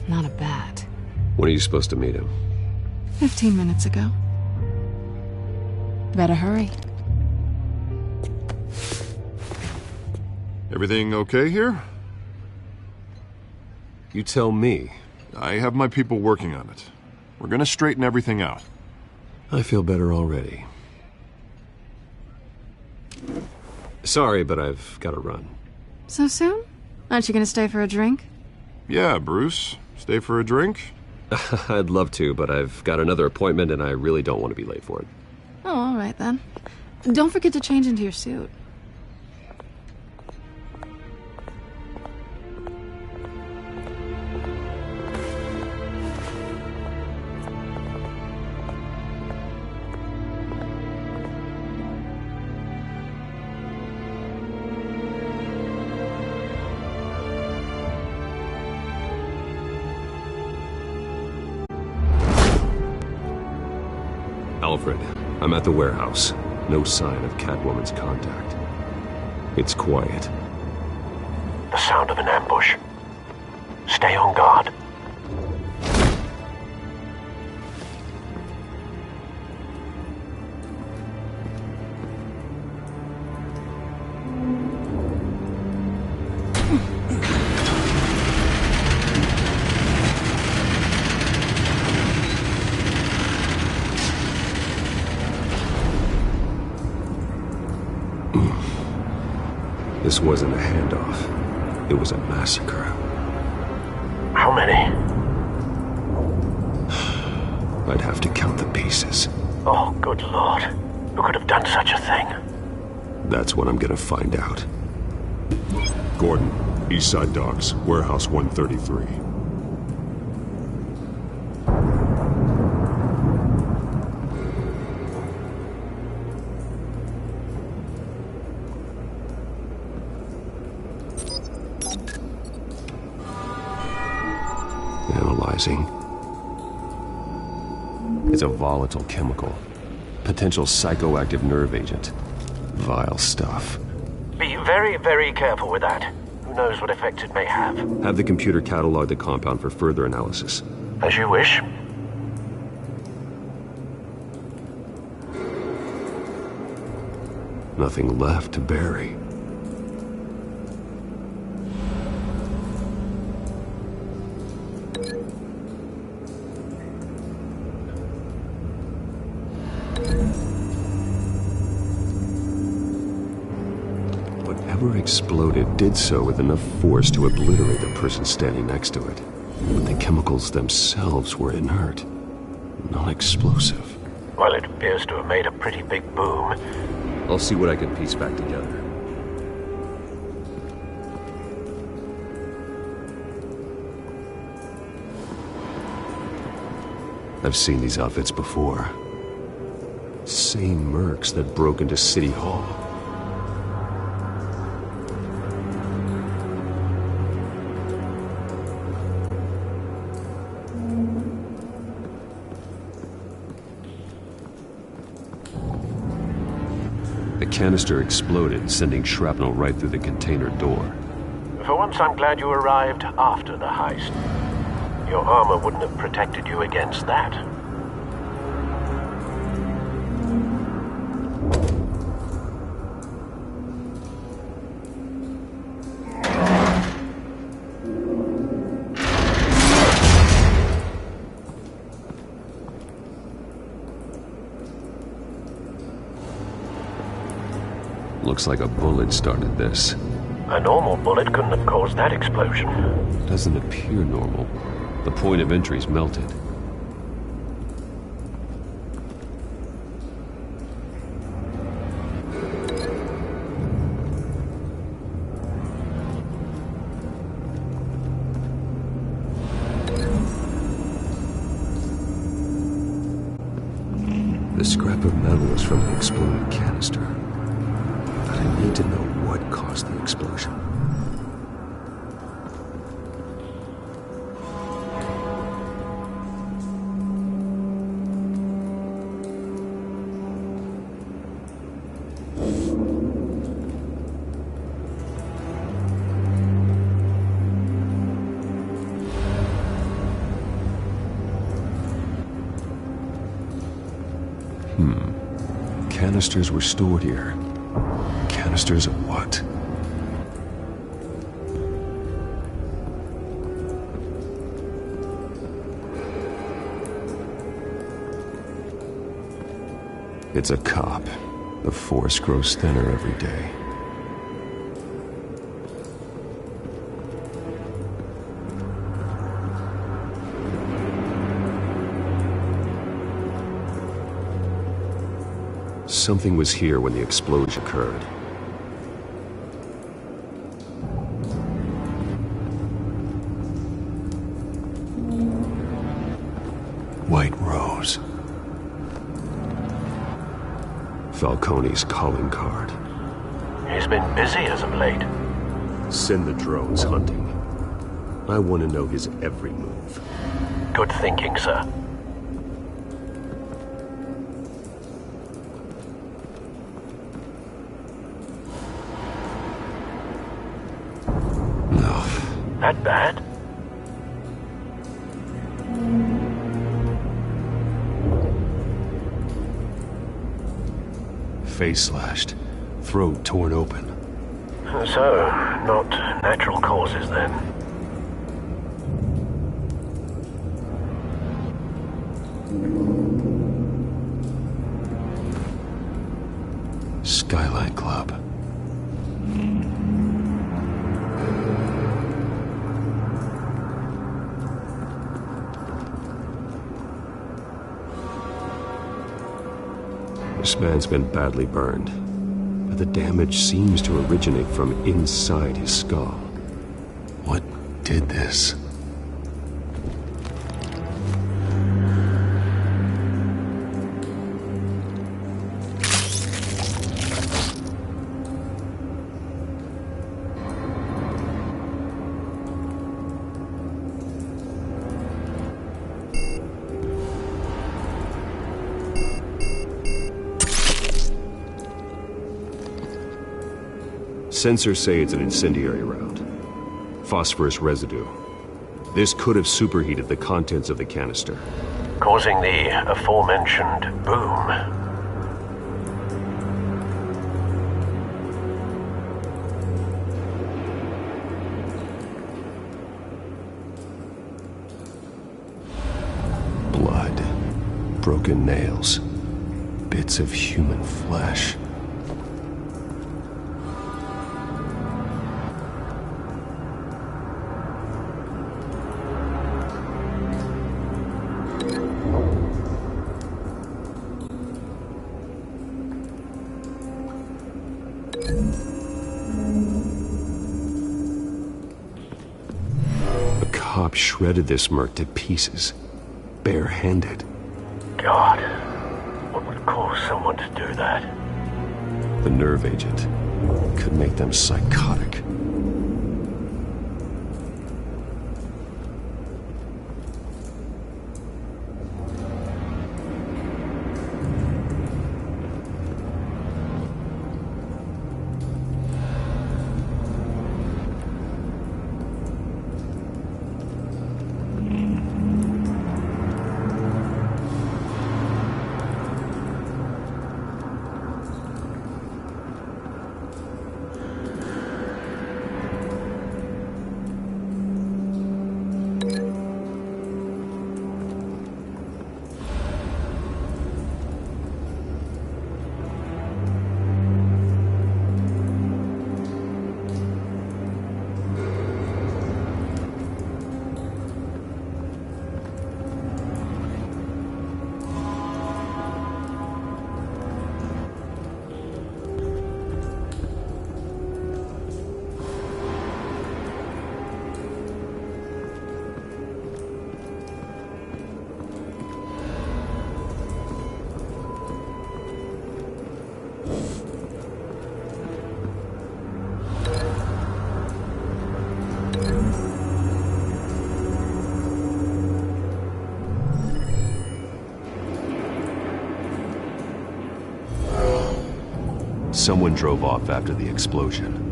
not a bat. When are you supposed to meet him? 15 minutes ago. Better hurry. Everything okay here? You tell me. I have my people working on it. We're gonna straighten everything out. I feel better already. Sorry, but I've got to run. So soon? Aren't you gonna stay for a drink? Yeah, Bruce. Stay for a drink? I'd love to, but I've got another appointment and I really don't want to be late for it. Oh, all right then. Don't forget to change into your suit. Alfred, I'm at the warehouse. No sign of Catwoman's contact. It's quiet. The sound of an ambush. Stay on guard. This wasn't a handoff. It was a massacre. How many? I'd have to count the pieces. Oh, good Lord. Who could have done such a thing? That's what I'm gonna find out. Gordon, Eastside Docks, Warehouse 133. Analyzing. It's a volatile chemical. Potential psychoactive nerve agent. Vile stuff. Be very, very careful with that. Who knows what effects it may have. Have the computer catalog the compound for further analysis. As you wish. Nothing left to bury. Whatever exploded did so with enough force to obliterate the person standing next to it. But the chemicals themselves were inert, non-explosive. Well, it appears to have made a pretty big boom. I'll see what I can piece back together. I've seen these outfits before. Same mercs that broke into City Hall. The canister exploded, sending shrapnel right through the container door. For once, I'm glad you arrived after the heist. Your armor wouldn't have protected you against that. Looks like a bullet started this. A normal bullet couldn't have caused that explosion. Doesn't appear normal. The point of entry's melted. The scrap of metal is from the exploded canister. But I need to know what caused the explosion. Canisters were stored here. Canisters of what? It's a cop. The force grows thinner every day. Something was here when the explosion occurred. White Rose. Falcone's calling card. He's been busy as of late. Send the drones hunting. I want to know his every move. Good thinking, sir. That bad? Face slashed, throat torn open. So, not natural causes then. Skyline Club. This man's been badly burned, but the damage seems to originate from inside his skull. What did this? Sensors say it's an incendiary round. Phosphorus residue. This could have superheated the contents of the canister, causing the aforementioned boom. Blood, broken nails, bits of human flesh. Shredded this merc to pieces, barehanded. God, what would cause someone to do that? The nerve agent could make them psychotic. someone drove off after the explosion.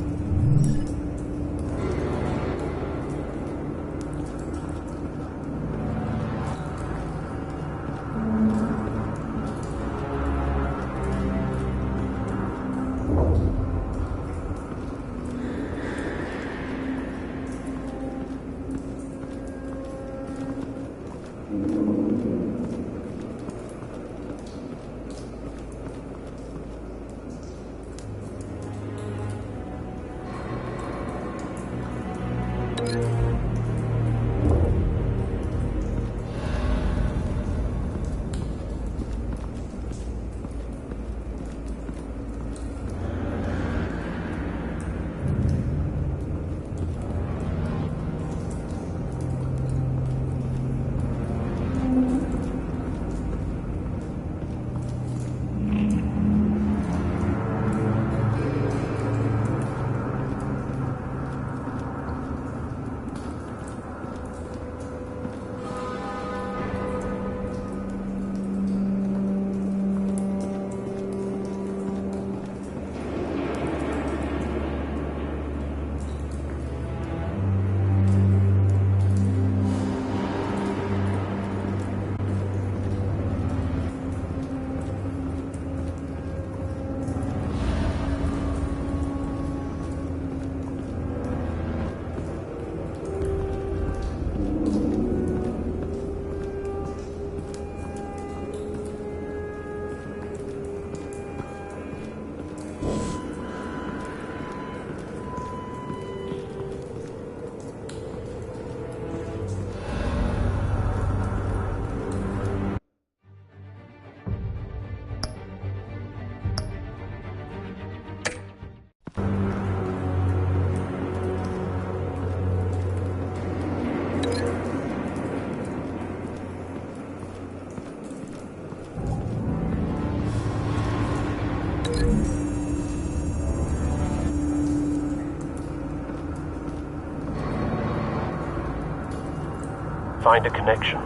Find a connection.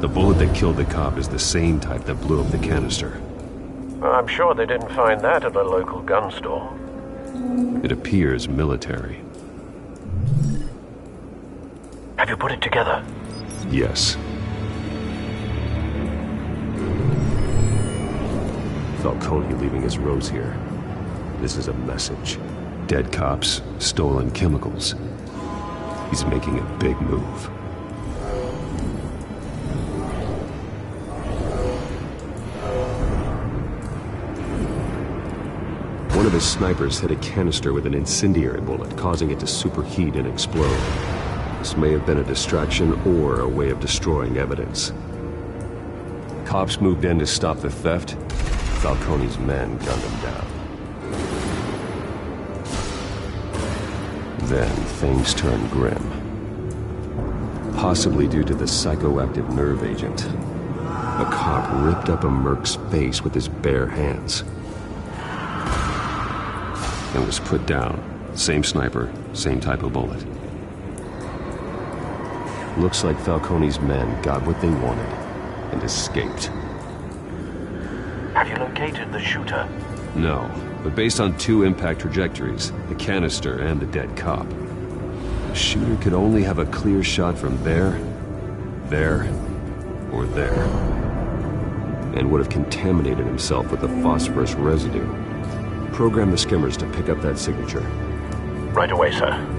The bullet that killed the cop is the same type that blew up the canister. I'm sure they didn't find that at a local gun store. It appears military. Have you put it together? Yes. Falcone leaving his rose here. This is a message. Dead cops, stolen chemicals. He's making a big move. One of his snipers hit a canister with an incendiary bullet, causing it to superheat and explode. This may have been a distraction or a way of destroying evidence. Cops moved in to stop the theft. Falcone's men gunned him down. Then things turned grim. Possibly due to the psychoactive nerve agent. A cop ripped up a merc's face with his bare hands. And was put down. Same sniper, same type of bullet. Looks like Falcone's men got what they wanted and escaped. Have you located the shooter? No, but based on two impact trajectories, the canister and the dead cop, the shooter could only have a clear shot from there, or there, and would have contaminated himself with the phosphorus residue. Program the skimmers to pick up that signature. Right away, sir.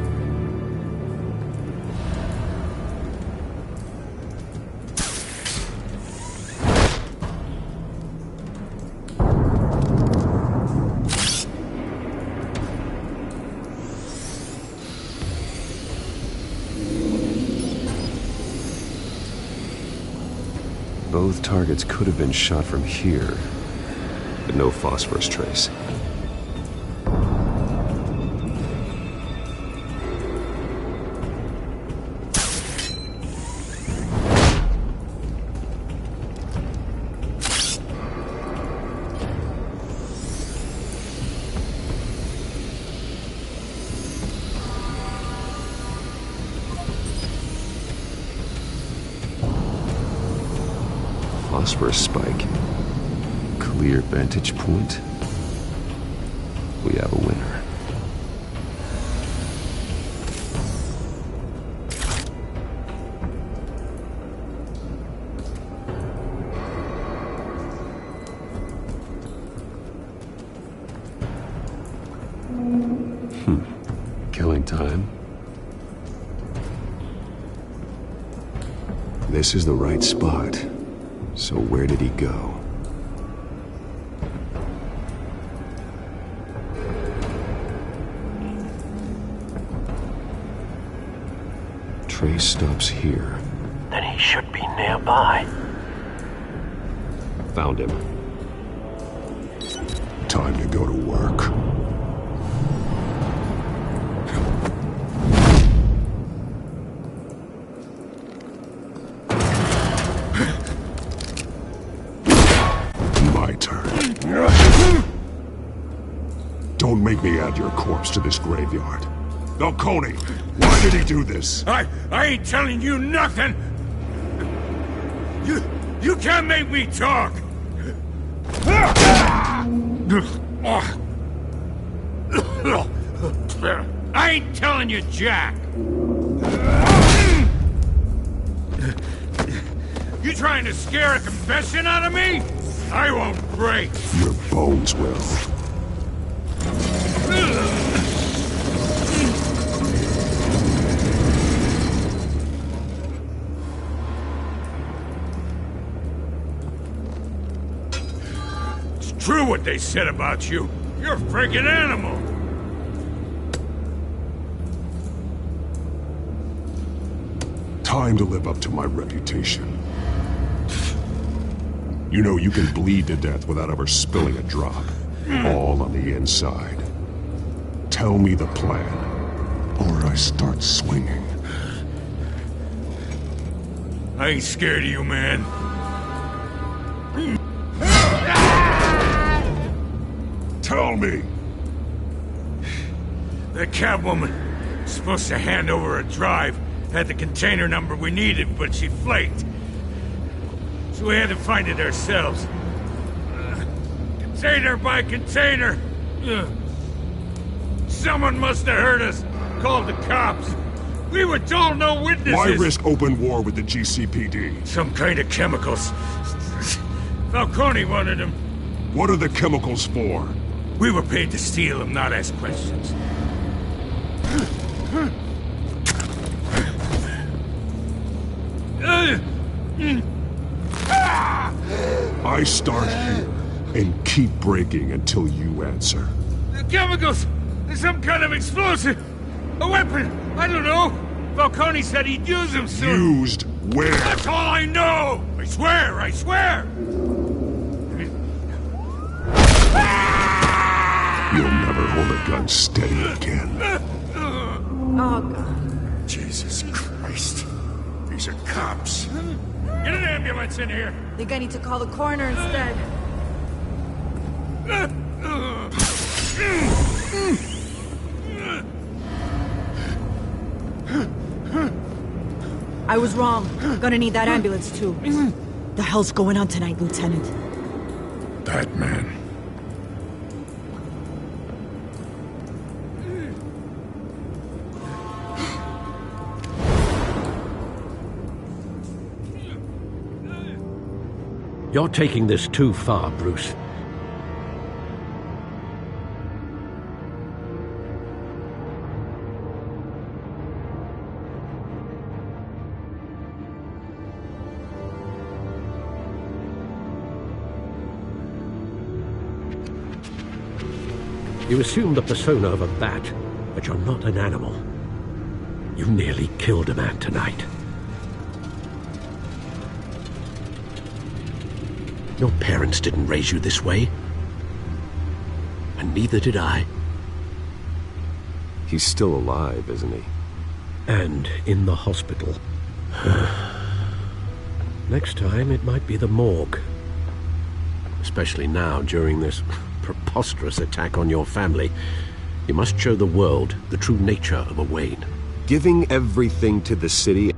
Both targets could have been shot from here, but no phosphorus trace. Phosphorus spike. clear vantage point, we have a winner. Killing time. This is the right spot. So where did he go? Trace stops here. Then he should be nearby. Found him. Time to go to work. My turn. Don't make me add your corpse to this graveyard. Falcone, why did he do this? I ain't telling you nothing! You can't make me talk! I ain't telling you jack! You trying to scare a confession out of me? I won't break! Your bones will. True what they said about you. You're a freaking animal. Time to live up to my reputation. You know you can bleed to death without ever spilling a drop. All on the inside. Tell me the plan, or I start swinging. I ain't scared of you, man. Tell me! That Catwoman was supposed to hand over a drive, had the container number we needed, but she flaked. So we had to find it ourselves. Container by container. Someone must have heard us, called the cops. We were told no witnesses. Why risk open war with the GCPD? Some kind of chemicals. Falcone wanted them. What are the chemicals for? We were paid to steal them, not ask questions. I start here and keep breaking until you answer. The chemicals! There's some kind of explosive! A weapon! I don't know! Falcone said he'd use them soon! Used where? That's all I know! I swear! I swear! You'll never hold a gun steady again. Oh, God. Jesus Christ. These are cops. Get an ambulance in here! Think I need to call the coroner instead. I was wrong. Gonna need that ambulance, too. The hell's going on tonight, Lieutenant? That man. You're taking this too far, Bruce. You assume the persona of a bat, but you're not an animal. You nearly killed a man tonight. Your parents didn't raise you this way. And neither did I. He's still alive, isn't he? And in the hospital. Next time, it might be the morgue. Especially now, during this preposterous attack on your family. You must show the world the true nature of a Wayne. Giving everything to the city